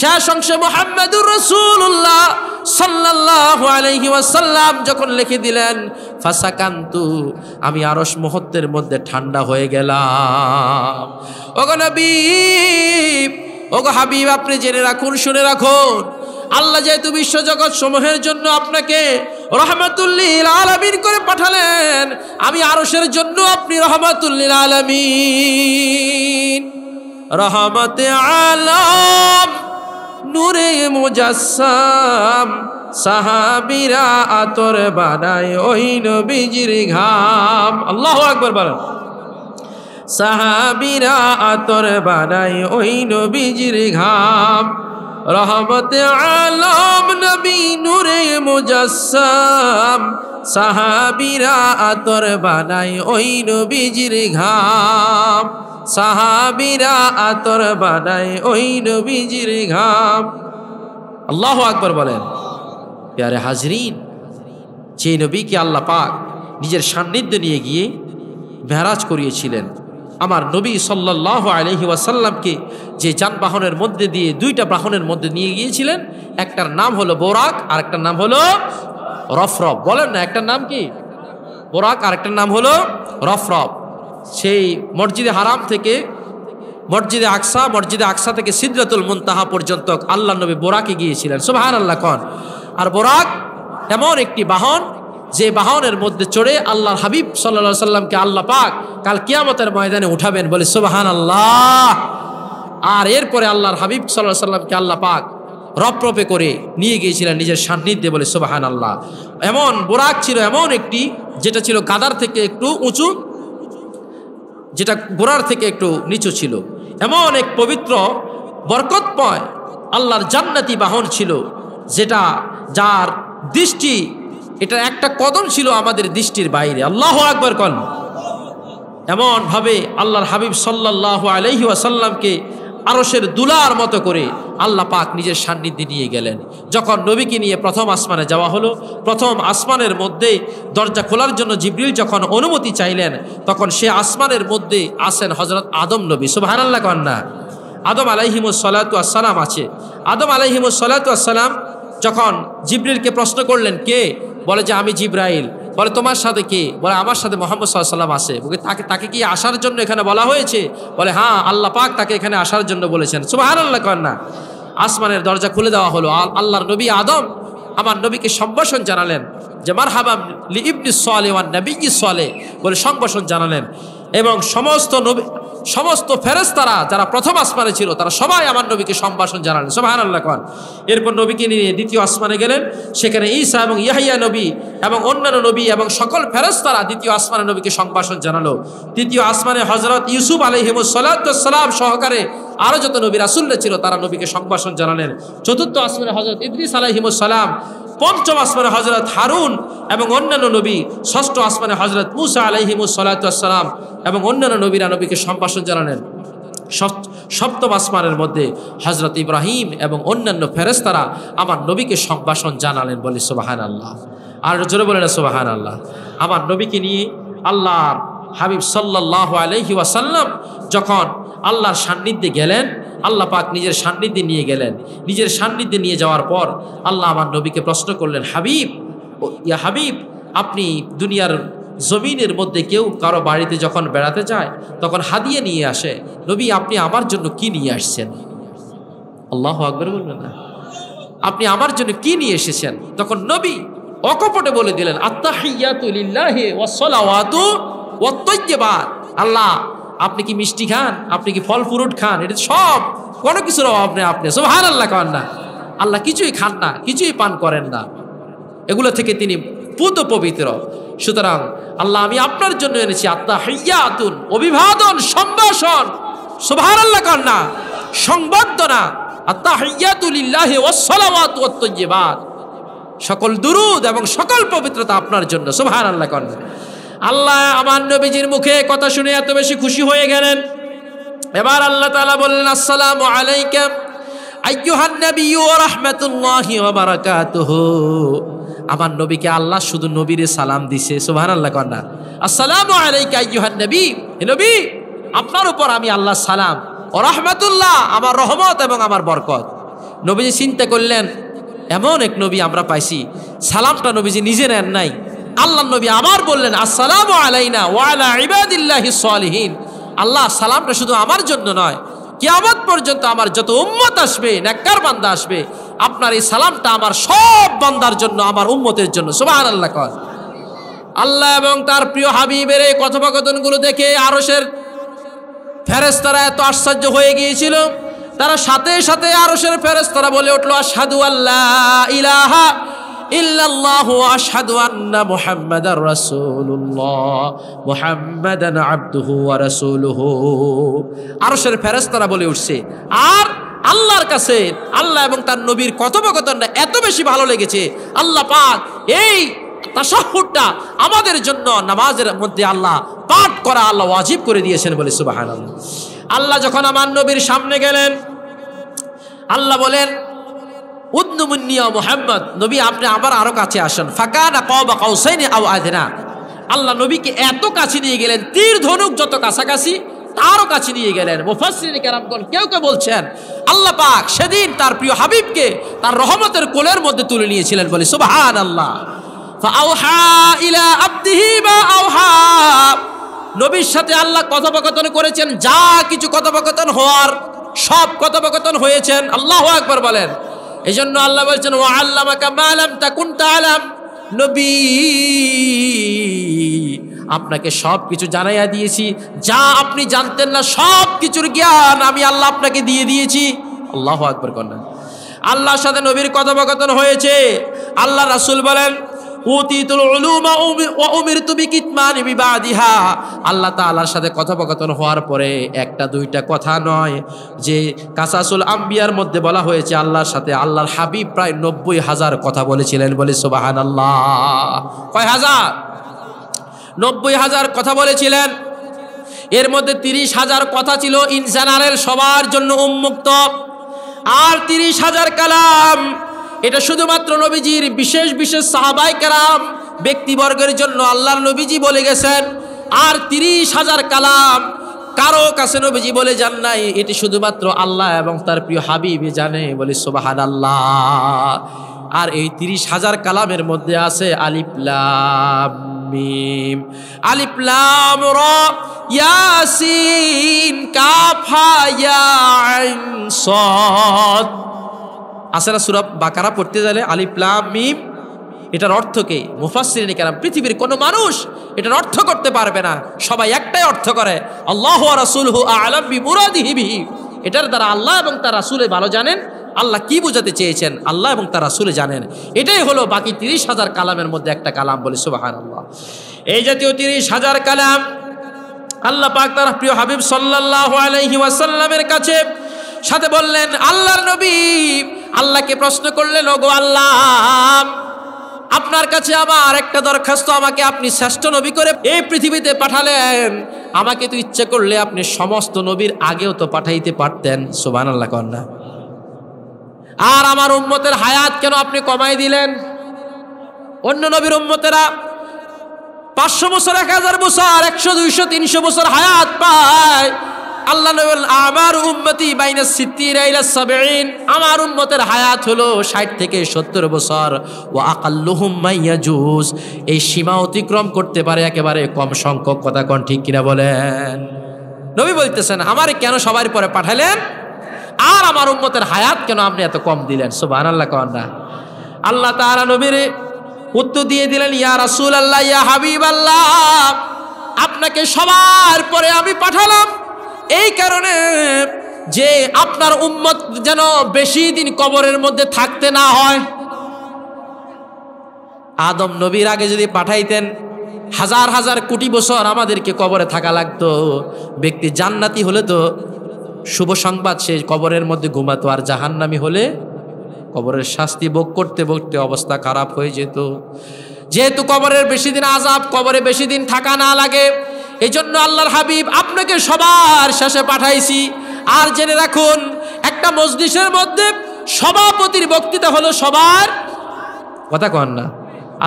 শেষ অংশে মুহাম্মাদুর রাসূলুল্লাহ সাল্লাল্লাহু আলাইহি ওয়াসাল্লাম যখন লিখে দিলেন, ফাসাকান্তু, আমি আরশ মুহূর্তের মধ্যে ঠান্ডা হয়ে গেলাম। ওগো নবী, ওগো হাবিব, আপনি জেনে রাখুন, শুনে রাখুন, আল্লাহ যেহেতু বিশ্বজগৎ সমূহের জন্য আপনাকে রহমাতুল লিল আলামিন করে পাঠালেন, আমি আরশের জন্য আপনি রহমাতুল লিল আলামিন। রহমতে আলম নূরে মুজাসসাম, সাহাবীরা আতর বানায় ওই নবীজির ঘাম। আল্লাহু আকবার বলেন। সাহাবীরা আতর বানায় ওই নবীজির ঘাম। রহমতে আলম নবী নূরে মুজাসসাম, সাহাবীরা আতর বানায় ওই নবীজির ঘাম। সাহাবীরা আতর বানায় ওই নবীজির ঘাম। আল্লাহু আকবার বলেন। প্যারে হাজরিন, যে নবীকে আল্লাহ পাক নিজের সান্নিধ্য নিয়ে গিয়ে মেরাজ করিয়েছিলেন, আমার নবী সাল্লাল্লাহু আলাইহি ওয়াসাল্লামকে যে যানবাহনের মধ্যে দিয়ে, দুইটা বাহনের মধ্যে নিয়ে গিয়েছিলেন, একটার নাম হলো বোরাক আর একটার নাম হলো রফরফ। বলেন না, একটার নাম কি বোরাক আর একটার নাম হলো রফরফ। সেই মসজিদে হারাম থেকে মসজিদে আকসা থেকে সিদরাতুল মুনতাহা পর্যন্ত আল্লাহ নবী বোরাকে গিয়েছিলেন। সুবহানাল্লাহ কোন। আর বোরাক এমন একটি বাহন, যে বাহনের মধ্যে চড়ে আল্লাহর হাবিব সাল্লাল্লাহু আলাইহি সাল্লামকে আল্লাহ পাক কাল কিয়ামতের ময়দানে উঠাবেন। বলে সুবহানাল্লাহ। আর এরপরে আল্লাহর হাবিব সাল্লাল্লাহু আলাইহি সাল্লামকে আল্লাহ পাক রপরপে করে নিয়ে গিয়েছিলেন নিজের সান্নিধ্যে। বলে সুবহানাল্লাহ। এমন বোরাক ছিল এমন একটি, যেটা ছিল গাদার থেকে একটু উঁচু, যেটা গোড়ার থেকে একটু নিচু ছিল। এমন এক পবিত্র বরকতময় আল্লাহর জান্নাতি বাহন ছিল, যেটা যার দৃষ্টি, এটা একটা কদম ছিল আমাদের দৃষ্টির বাইরে। আল্লাহু আকবার কোন। এমন ভাবে আল্লাহর হাবিব সাল্লাল্লাহু আলাইহি ওয়াসাল্লামকে আরশের দুলার মতো করে আল্লাহ পাক নিজের সান্নিধ্যে নিয়ে গেলেন। যখন নবীকে নিয়ে প্রথম আসমানে যাওয়া হলো, প্রথম আসমানের মধ্যে দরজা খোলার জন্য জিবরিল যখন অনুমতি চাইলেন, তখন সে আসমানের মধ্যে আসেন হযরত আদম নবী। সুবহানাল্লাহ কোন না। আদম আলাইহিমুস সালাতু ওয়াস সালাম আছে। আদম আলাইহিমুস সালাতু ওয়াস সালাম যখন জিবরিলকে প্রশ্ন করলেন, কে? বলে যে আমি জিব্রাইল। বলে তোমার সাথে কে? বলে আমার সাথে মুহাম্মদ সাল্লাল্লাহু আলাইহি ওয়াসাল্লাম আছে। বলে তাকে কি আসার জন্য এখানে বলা হয়েছে? বলে হ্যাঁ, আল্লাহ পাক তাকে এখানে আসার জন্য বলেছেন। সুবহানাল্লাহ কোন না। আসমানের দরজা খুলে দেওয়া হলো। আল্লাহর নবী আদম আমার নবীকে সম্ভাষণ জানালেন যে মারহাবা লি ইবনি সালেহ ওয়ান নবিয়্যি সালেহ বলে সম্ভাষণ জানালেন। এবং সমস্ত ফেরেশতারা যারা প্রথম আসমানে ছিল, তারা সবাই আমার নবীকে সম্ভাষণ জানালেন। সুবহানাল্লাহ কোন। এরপর নবীকে নিয়ে দ্বিতীয় আসমানে গেলেন। সেখানে ঈসা এবং ইয়াহইয়া নবী এবং অন্যান্য নবী এবং সকল ফেরেশতারা দ্বিতীয় আসমানে নবীকে সম্ভাষণ জানালো। তৃতীয় আসমানে হযরত ইউসুফ আলাইহিমুস সালাতু ওয়াস সালাম সহকারে আরো যত নবী রাসূলরা ছিল, তারা নবীকে সম্ভাষণ জানালেন। চতুর্থ আসমানে হযরত ইদ্রিস আলাইহিমুস সালাম, পঞ্চম আসমানে হযরত হারুন এবং অন্যান্য নবী, ষষ্ঠ আসমানে হযরত মুসা আলাইহিমুস সালাতু ওয়াস সালাম এবং অন্যান্য নবীরা নবীকে সম্ভাষণ জানালেন। সপ্তম আসমানের মধ্যে হযরত ইব্রাহিম এবং অন্যান্য ফেরেশতারা আমার নবীকে সম্ভাষণ জানালেন। বলি সুবহানাল্লাহ। আর জোরে বলেন সুবহানাল্লাহ। আমার নবীকে নিয়ে আল্লাহর হাবিব সাল্লাল্লাহু আলাইহি ওয়াসাল্লাম যখন আল্লাহর সান্নিধ্যে গেলেন, আল্লাহ পাক নিজের সান্নিধ্যে নিয়ে গেলেন। নিজের সান্নিধ্যে নিয়ে যাওয়ার পর আল্লাহ আমার নবীকে প্রশ্ন করলেন, হাবিব, ইয়া হাবিব, আপনি দুনিয়ার জমিনের মধ্যে কেউ কারো বাড়িতে যখন বেড়াতে যায়, তখন হাদিয়া নিয়ে আসে। নবী, আপনি আমার জন্য কি নিয়ে আসছেন? আল্লাহু আকবার বলবেন না। আপনি আমার জন্য কি নিয়ে এসেছেন? তখন নবী অকপটে বলে দিলেন, আত্তাহিয়াতু লিল্লাহি ওয়াস সালাওয়াতু ওয়াত তাইয়্যিবাত। আল্লাহ, আপনি কি মিষ্টি খান? আপনি কি ফল ফ্রুট খান? এটা সব কোনো কিছুর অভাব নেই। আপনি সুবহানাল্লাহ করেন না। আল্লাহ কিছুই খান না, কিছুই পান করেন না, এগুলো থেকে তিনি পুত পবিত্র। সুতরাং আল্লাহ, আমি আপনার জন্য এনেছি আত্তাহিয়াতুন, অভিবাদন, সম্ভাষণ, সুবহানাল্লাহ করেন না, সংবর্ধনা, আত্তাহিয়াতু লিল্লাহি ওয়াস সালাওয়াতু ওয়াত তাইয়্যিবাত, সকল দুরুদ এবং সকল পবিত্রতা আপনার জন্য। সুবহানাল্লাহ করেন। আল্লাহ আমার নবীজির মুখে কথা শুনে এত বেশি খুশি হয়ে গেলেন। এবার আল্লাহ তাআলা বললেন, আসসালামু আলাইকা আইয়ুহান নাবিয়্যু ওয়া রাহমাতুল্লাহি ওয়া বারাকাতুহু। আমার নবীকে আল্লাহ শুধু নবীরে সালাম দিছে। সুবহানাল্লাহ করেন না। আসসালামু আলাইকা আইয়ুহান নবী, হে নবী, আপনার উপর আমি আল্লাহ সালাম, ও রাহমাতুল্লাহ, আমার রহমত এবং আমার বরকত। নবীজি চিন্তা করলেন, এমন এক নবী আমরা পাইছি, সালামটা নবীজি নিজে নেন নাই, আল্লাহ নবী আবার বললেন, আসসালামু আলাইনা ওয়া আলা ইবাদিল্লাহিস সালিহিন। আল্লাহ, সালামটা শুধু আমার জন্য নয়, কিয়ামত পর্যন্ত আমার যত উম্মত আসবে, নেককার বান্দা আসবে, আপনার এই সালামটা আমার সব বান্দার জন্য, আমার উম্মতের জন্য। সুবহানাল্লাহ কর। আল্লাহ এবং তার প্রিয় হাবিবের এই কথোপকথনগুলো দেখে আরশের ফেরেশতারা এত আশ্চর্য হয়ে গিয়েছিল, তারা সাথে সাথে আরশের ফেরেশতারা বলে উঠল, আশহাদু আল্লা ইলাহা ইল্লাল্লাহু ওয়া আশহাদু আন্না মুহাম্মাদার রাসূলুল্লাহ, মুহাম্মাদান আবদুহু ওয়া রাসূলুহু। আরশের ফেরেশতারা বলে উঠছে। আর আল্লাহর কাছে আল্লাহ এবং তার নবীর কথোপকথনটা এত বেশি ভালো লেগেছে, আল্লাহ পাক এই তাশাহুদটা আমাদের জন্য নামাজের মধ্যে আল্লাহ পাঠ করা আল্লাহ ওয়াজিব করে দিয়েছেন বলে সুবহানাল্লাহ। আল্লাহ যখন আমার নবীর সামনে গেলেন, আল্লাহ বলেন, উদনু মিন্নি ইয়া মুহাম্মদ, নবী আপনি আমার আরো কাছে আসেন। ফাকানা কাবা কাউসাইনি আও আদনা। আল্লাহ নবীকে এত কাছে নিয়ে গেলেন, তীর ধনুক যত কাছাকাছি তারও কাছে নিয়ে গেলেন। মুফাসসিরিন কেরামগণ কেউ কেউ বলছেন আল্লাহ পাক সেদিন তার প্রিয় হাবিবকে তার রহমতের কোলের মধ্যে তুলে নিয়েছিলেন বলে সুবহানাল্লাহ। ফাআওহা ইলা আবদিহি মা আওহা। নবীর সাথে আল্লাহ কথোপকথন করেছেন, যা কিছু কথোপকথন হওয়ার সব কথোপকথন হয়েছেন। আল্লাহু আকবার বলেন। এজন্য আল্লাহ বলছেন, ওয়া আল্লামাকা মা লাম তাকুন তাআলাম। নবী আপনাকে সব কিছু জানাইয়া দিয়েছি, যা আপনি জানতেন না সব কিছুর জ্ঞান আমি আল্লাহ আপনাকে দিয়ে দিয়েছি। আল্লাহু আকবার কন্যা। আল্লাহর সাথে নবীর কথোপকথন হয়েছে। আল্লাহ রাসূল বলেন, উতিতুল উলুমা ওয়া উমিরতু বিকিতমানি বিবাদিহা। আল্লাহ তাআলার সাথে কথোপকথন হওয়ার পরে একটা দুইটা কথা নয়, যে কাসাসুল আম্বিয়ার মধ্যে বলা হয়েছে আল্লাহর সাথে আল্লাহর হাবিব প্রায় 90,000 কথা বলেছিলেন বলে সুবহানাল্লাহ। কয় হাজার? 90,000 কথা বলেছিলেন। এর মধ্যে 30,000 কথা ছিল ইন জেনারেল, সবার জন্য উন্মুক্ত। আর 30,000 কালাম এটা শুধুমাত্র নবীজির বিশেষ বিশেষ সাহাবায়ে কেরাম ব্যক্তিবর্গের জন্য আল্লাহর নবীজি বলে গেছেন। আর 30,000 কালাম কারো কাছে নবীজি বলে যান নাই, এটি শুধুমাত্র আল্লাহ এবং তার প্রিয় হাবিবই জানে বলে সুবহানাল্লাহ। আর এই 30,000 কালামের মধ্যে আছে আলিফ লাম মিম, আলিফ লাম রা, ইয়াসিন, কাফ হা ইয়া আইন সাদ। আসলে সূরা বাকারা পড়তে গেলে আলিফ লাম মিম, এটার অর্থ কি? মুফাসসিরিন কেরাম পৃথিবীর কোনো মানুষ এটার অর্থ করতে পারবে না, সবাই একটাই অর্থ করে, আল্লাহু ওয়া রাসূলুহু আ'লাম বিমুরাদিহি বিহি। এটার দ্বারা আল্লাহ এবং তার রাসূল ভালো জানেন আল্লাহ কি বোঝাতে চেয়েছেন, আল্লাহ এবং তার রাসূল জানেন। এটাই হলো বাকি 30,000 কালামের মধ্যে একটা কালাম বলে সুবহানাল্লাহ। এই জাতীয় 30,000 কালাম আল্লাহ পাক তার প্রিয় হাবিব সাল্লাল্লাহু আলাইহি ওয়াসাল্লামের কাছে সাথে বললেন, আল্লাহর নবী আল্লাহকে প্রশ্ন করলেন, ওগো আল্লাহ, আপনার কাছে আমার একটা দরখাস্ত, আমাকে আপনি শ্রেষ্ঠ নবী করে এই পৃথিবীতে পাঠালেন, আমাকে তো ইচ্ছে করলে আপনি সমস্ত নবীর আগেও তো পাঠাইতে পারতেন। সুবহানাল্লাহ কন্যা। আর আমার উম্মতের হায়াত কেন আপনি কমাই দিলেন? অন্য নবীর উম্মতেরা 500 বছর, 1000 বছর, 100, 200, 300 বছর হায়াত পায়। আল্লাহ নবী বলেন, আমার উম্মতি বাইনা 60 ইলা 70, আমার উম্মতের হায়াত হলো 60 থেকে 70 বছর। ওয়া আকাল্লুহুম মাইয়াজুজ, এই সীমা অতিক্রম করতে পারে একেবারে কম সংখ্যক। কথা কোন ঠিক কিনা বলেন? নবী বলতেছেন, আমারে কেন সবার পরে পাঠালেন, আর আমার উম্মতের হায়াত কেন আপনি এত কম দিলেন? সুবহানাল্লাহ কন্যা। আল্লাহ তাআলা নবীর উত্তর দিয়ে দিলেন, ইয়া রাসূলুল্লাহ, ইয়া হাবিবাল্লাহ, আপনাকে সবার পরে আমি পাঠালাম এই কারণে যে আপনার উম্মত যেন বেশি দিন কবরের মধ্যে থাকতে না হয়। আদম নবীর আগে যদি পাঠাইতেন, হাজার হাজার কোটি বছর আমাদেরকে কবরে থাকা লাগতো। ব্যক্তি জান্নাতি হলে তো শুভ সংবাদ, সে কবরের মধ্যে ঘুমাতো, আর জাহান্নামী হলে কবরের শাস্তি ভোগ করতে ভোগতে অবস্থা খারাপ হয়ে যেত। যেহেতু কবরের বেশি দিন আযাব, কবরে বেশি দিন থাকা না লাগে, এই জন্য আল্লাহর হাবিব আপনাকে সবার শেষে পাঠাইছি। আর জেনে রাখুন, একটা মজলিসের মধ্যে সভাপতির বক্তৃতা হলো সবার, কথা কন না,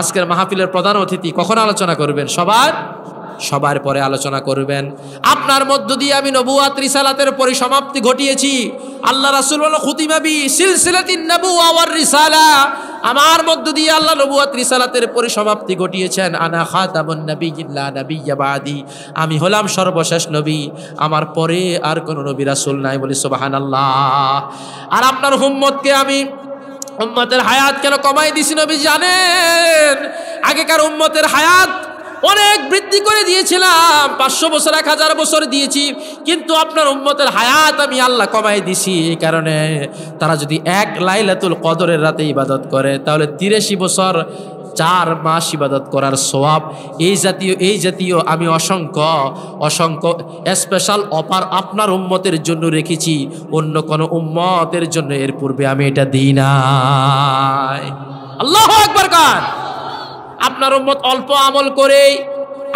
আজকের মাহফিলের প্রধান অতিথি কখন আলোচনা করবেন? সবার পরে আলোচনা করবেন। আপনার মধ্য দিয়ে আমি নবুয়াত রিসালাতের পরিসমাপ্তি ঘটিয়েছি। আল্লাহ রাসূল বলেন, খুতিমা বি সিলসিলাতিন নবুওয়া ওয়ার রিসালা, আমার মধ্য দিয়ে আল্লাহ নবুয়াত রিসালাতের পরিসমাপ্তি ঘটিয়েছেন। আনা খাতামুন নাবিয়্যিন লা নাবিয়্যা বাদি, আমি হলাম সর্বশেষ নবী, আমার পরে আর কোনো নবী রাসূল নাই বলে সুবহানাল্লাহ। আর আপনার উম্মতকে আমি উম্মতের হায়াত কেন কমাই দিছি নবী জানেন? আগেকার উম্মতের হায়াত অনেক বৃদ্ধি করে দিয়েছিলাম, 500 বছর 1000 বছর দিয়েছি, কিন্তু আপনার উম্মতের হায়াত আমি আল্লাহ কমাই দিছি। এই কারণে তারা যদি এক লাইলাতুল কদরের রাতে ইবাদত করে তাহলে 83 বছর 4 মাস ইবাদত করার সওয়াব এই জাতীয় আমি অসংখ্য স্পেশাল অফার আপনার উম্মতের জন্য রেখেছি, অন্য কোনো উম্মতের জন্য এর পূর্বে আমি এটা দিই নাই। আল্লাহু আকবার কান। আপনার উম্মত অল্প আমল করে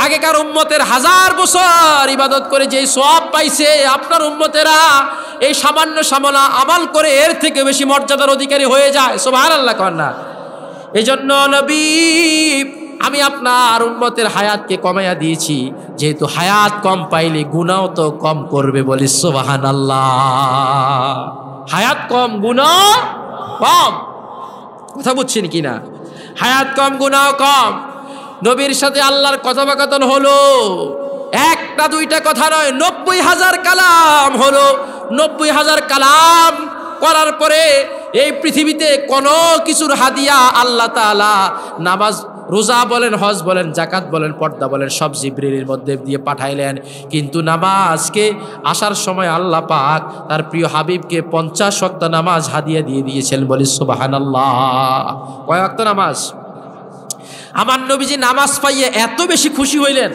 আগেকার উম্মতের 1000 বছর ইবাদত করে যে সওয়াব পাইছে, আপনার উম্মতেরা এই সামান্য আমল করে এর থেকে বেশি মর্যাদার অধিকারী হয়ে যায়। সুবহানাল্লাহ কন না। এই জন্য নবী আমি আপনার উম্মতের হায়াতকে কমাইয়া দিয়েছি, যেহেতু হায়াত কম পাইলে গুনাহ তো কম করবে, বলি সুবহানাল্লাহ। হায়াত কম গুনাহ কম, কথা বুঝছেন কিনা? হায়াত কম গুনাহ কম। নবীর সাথে আল্লাহর কথোপকথন হলো, একটা দুইটা কথা নয়, 90,000 কালাম হলো। 90,000 কালাম করার পরে এই পৃথিবীতে কোনো কিছুর হাদিয়া আল্লাহ তাআলা নামাজ, রোজা বলেন, হজ বলেন, জাকাত বলেন, পর্দা বলেন, সব জিবরিলের মধ্যে দিয়ে পাঠাইলেন। কিন্তু নামাজকে আসার সময় আল্লাহ পাক তার প্রিয় হাবিবকে 50 ওয়াক্ত নামাজ হাদিয়া দিয়ে দিয়েছেন, বলি সুবহানাল্লাহ। কয় ওয়াক্ত নামাজ? আমার নবীজি নামাজ পাইয়ে এত বেশি খুশি হইলেন,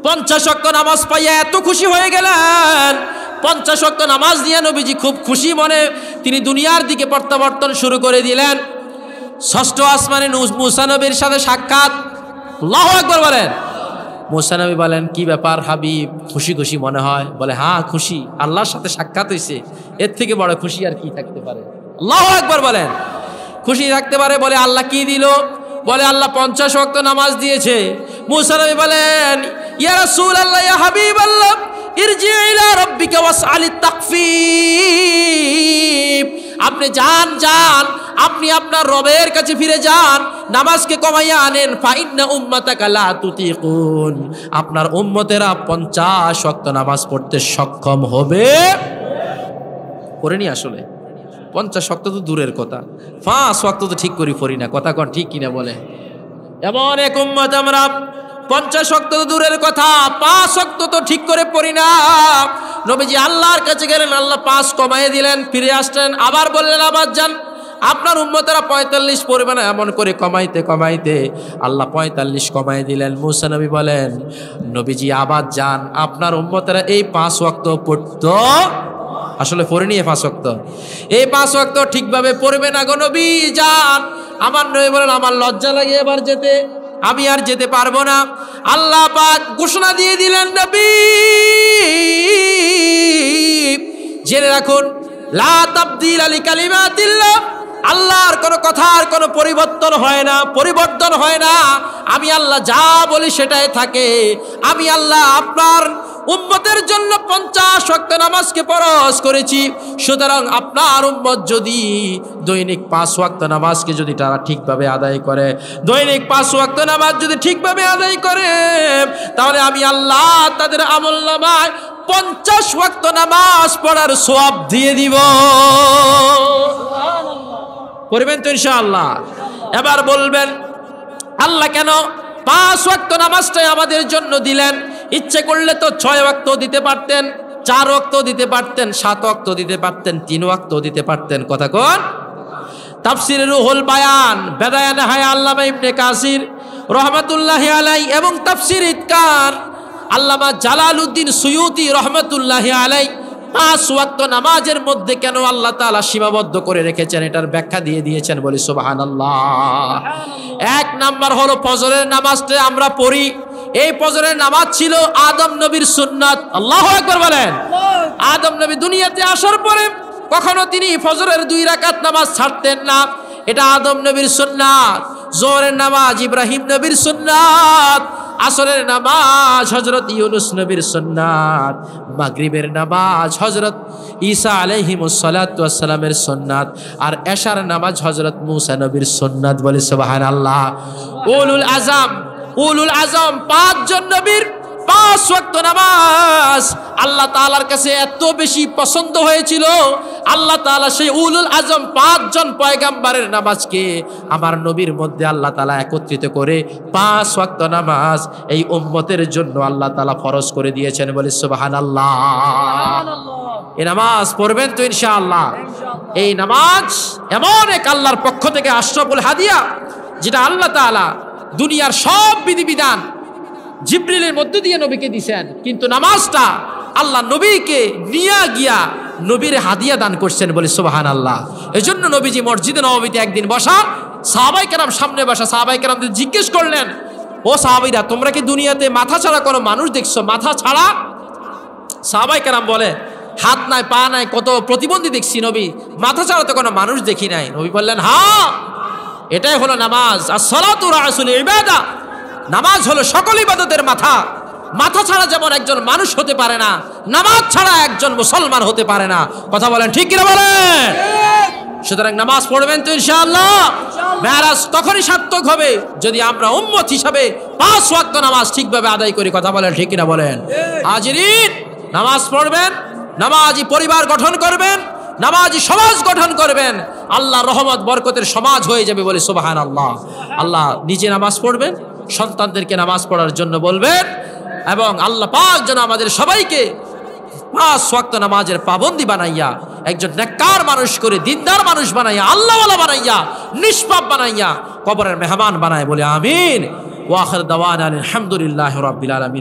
50 ওয়াক্ত নামাজ পাইয়ে এত খুশি হয়ে গেলেন। 50 ওয়াক্ত নামাজ দিয়ে নবীজি খুব খুশি মনে তিনি দুনিয়ার দিকে প্রত্যাবর্তন শুরু করে দিলেন। 6ষ্ঠ আসমানে মুসা নবীর সাথে সাক্ষাৎ। আল্লাহু আকবার বলেন। মুসা নবী বলেন, কি ব্যাপার হাবিব, খুশি খুশি মনে হয়? বলে, হ্যাঁ খুশি, আল্লাহর সাথে সাক্ষাৎ হয়েছে, এর থেকে বড় খুশি আর কি থাকতে পারে? আল্লাহু আকবার বলেন। খুশি থাকতে পারে। বলে, আল্লাহ কি দিল? বলে, আল্লাহ 50 ওয়াক্ত নামাজ দিয়েছে। মুসা নবী বলেন, ইয়া রাসূলুল্লাহ, ইয়া হাবিবাল্লাহ, ইরজি ইলা রাব্বিকা ওয়াসআলিত তাকফীফ। আপনি যান, আপনি আপনার রবের কাছে ফিরে যান, নামাজকে কমাইয়া আনেন। ফাইন্না উম্মাতাকা লা তুতিকুন, আপনার উম্মতেরা 50 ওয়াক্ত নামাজ পড়তে সক্ষম হবে। পড়েনি আসলে 50 ওয়াক্ত তো দূরের কথা, 5 ওয়াক্ত তো ঠিক করি পড়ি না, কথা কোন ঠিক কিনা বলে? এমন এক উম্মত আমরা, 50 ওয়াক্ত তো দূরের কথা, 5 ওয়াক্ত তো ঠিক করে পড়ি না। নবীজি আল্লাহর কাছে গেলেন, আল্লাহ 5 কমাইয়ে দিলেন, ফিরে আসলেন, আবার বললেন, আবার যান, আপনার উম্মতেরা 45 পড়বে না। এমন করে কমাইতে কমাইতে আল্লাহ 45 কমাই দিলেন। মুসা নবী বলেন, নবীজি আবার যান, আপনার উম্মতেরা এই 5 ওয়াক্ত পড়তো আসলে পড়ে নিয়ে 5 ওয়াক্ত, এই 5 ওয়াক্ত ঠিকভাবে পড়বে না গো নবী, যান। আমার নবী বলেন, আমার লজ্জা লাগে এবার যেতে, আমি আর যেতে পারবো না। আল্লাহ পাক ঘোষণা দিয়ে দিলেন, নবী জেনে রাখুন, লা তাবদীলা লিকালিমাতিল্লাহ, আল্লাহর কোনো কথার কোনো পরিবর্তন হয় না। আমি আল্লাহ যা বলি সেটাই থাকে। আমি আল্লাহ আপনার উম্মতের জন্য 50 ওয়াক্ত নামাজকে ফরজ করেছি। সুতরাং আপনার উম্মত যদি দৈনিক 5 ওয়াক্ত নামাজকে যদি তারা ঠিকভাবে আদায় করে, দৈনিক 5 ওয়াক্ত নামাজ যদি ঠিকভাবে আদায় করে, তাহলে আমি আল্লাহ তাদের আমলনামায় 50 ওয়াক্ত নামাজ পড়ার সওয়াব দিয়ে দিব। পড়বেন তো ইনশাআল্লাহ? এবার বলবেন, আল্লাহ কেন 5 ওয়াক্ত নামাজটাই আমাদের জন্য দিলেন? ইচ্ছে করলে তো 6 ওয়াক্ত দিতে পারতেন, 4 ওয়াক্ত দিতে পারতেন, 7 ওয়াক্ত দিতে পারতেন, 3 ওয়াক্ত দিতে পারতেন। কথা কোন? তাফসিরে রুহুল বায়ান, বেদায়ে হায়া আল্লামা ইবনে কাসির রহমাতুল্লাহি আলাইহি এবং তাফসির ইতকান আল্লামা জালালউদ্দিন সুয়ুতি রহমাতুল্লাহি আলাইহি 5 ওয়াক্ত নামাজের মধ্যে কেন আল্লাহ তাআলা সীমাবদ্ধ করে রেখেছেন, এটার ব্যাখ্যা দিয়ে দিয়েছেন, বলি সুবহানাল্লাহ। 1 নাম্বার হলো ফজরের নামাজটা আমরা পড়ি, এই ফজরের নামাজ ছিল আদম নবীর সুন্নাত। আল্লাহু আকবার বলেন। আদম নবী দুনিয়াতে আসার পরে কখনো তিনি ফজরের 2 রাকাত নামাজ ছাড়তেন না, এটা আদম নবীর সুন্নাত। জোহরের নামাজ ইব্রাহিম নবীর সুন্নাত, আসরের নামাজ হযরত ইউনূস নবীর সুন্নাত, মাগরিবের নামাজ হযরত ঈসা আলাইহিমুস সালাতু ওয়াস সালামের সুন্নাত, আর এশার নামাজ হযরত মূসা নবীর সুন্নাত। বলে সুবহানাল্লাহ। উলুল আজম 5 জন নবীর 5 ওয়াক্ত নামাজ আল্লাহ তাআলার কাছে এত বেশি পছন্দ হয়েছিল, আল্লাহ তাআলা সেই উলুল আজম 5 জন পয়গম্বরের নামাজকে আমার নবীর মধ্যে আল্লাহ তাআলা একত্রিত করে 5 ওয়াক্ত নামাজ এই উম্মতের জন্য আল্লাহ তাআলা ফরজ করে দিয়েছেন। বলি সুবহানাল্লাহ। এই নামাজ পড়বেন তো ইনশাআল্লাহ। এই নামাজ এমন এক আল্লাহর পক্ষ থেকে আশরাফুল হাদিয়া, যেটা আল্লাহ তাআলা দুনিয়ার সব বিধিবিধান জিবরিলের মধ্যে দিয়ে নবীকে দিয়েছেন, কিন্তু নামাজটা আল্লাহ নবীকে নিয়ে গিয়া নবীর হাদিয়া দান করছেন। বলে সুবহানাল্লাহ। এজন্য নবীজি মসজিদে নববীতে একদিন বসা, সাহাবায়ে কেরাম সামনে বসা, সাহাবায়ে কেরামদের জিজ্ঞেস করলেন, ও সাহাবীরা, তোমরা কি দুনিয়াতে মাথা ছাড়া কোনো মানুষ দেখছো? মাথা ছাড়া? সাহাবায়ে কেরাম বলে, হাত নাই, পা নাই, কত প্রতিবন্ধী দেখছি নবী, মাথা ছাড়া তো কোনো মানুষ দেখি নাই। নবী বললেন, হ্যাঁ, এটাই হলো নামাজ। as-salatu ra'sul ইবাদা, নামাজ হলো সকল ইবাদতের মাথা। মাথা ছাড়া যেমন একজন মানুষ হতে পারে না, নামাজ ছাড়া একজন মুসলমান হতে পারে না। কথা বলেন ঠিক কিনা বলেন? সুতরাং নামাজ পড়বেন তো ইনশাআল্লাহ। মেরাজ তখনই সার্থক হবে যদি আমরা উম্মত হিসাবে 5 ওয়াক্ত নামাজ ঠিকভাবে আদায় করি। কথা বলেন ঠিক কিনা বলেন? হাজিরিন, নামাজ পড়বেন, নামাজি পরিবার গঠন করবেন, নামাজি সমাজ গঠন করবেন, আল্লাহ রহমত বরকতের সমাজ হয়ে যাবে। বলে সুবহানাল্লাহ। আল্লাহ নিজে নামাজ পড়বেন, সন্তানদেরকে নামাজ পড়ার জন্য বলবেন, এবং আল্লাহ পাক যেন আমাদের সবাইকে 5 ওয়াক্ত নামাজের পাবন্দি বানাইয়া একজন নেককার মানুষ করে, দিনদার মানুষ বানাইয়া, আল্লাহওয়ালা বানাইয়া, নিষ্পাপ বানাইয়া কবরের মেহমান বানায়। বলে আমিন। ওয়া আখির দাওয়ানা আলহামদুলিল্লাহি রাব্বিল আলামিন।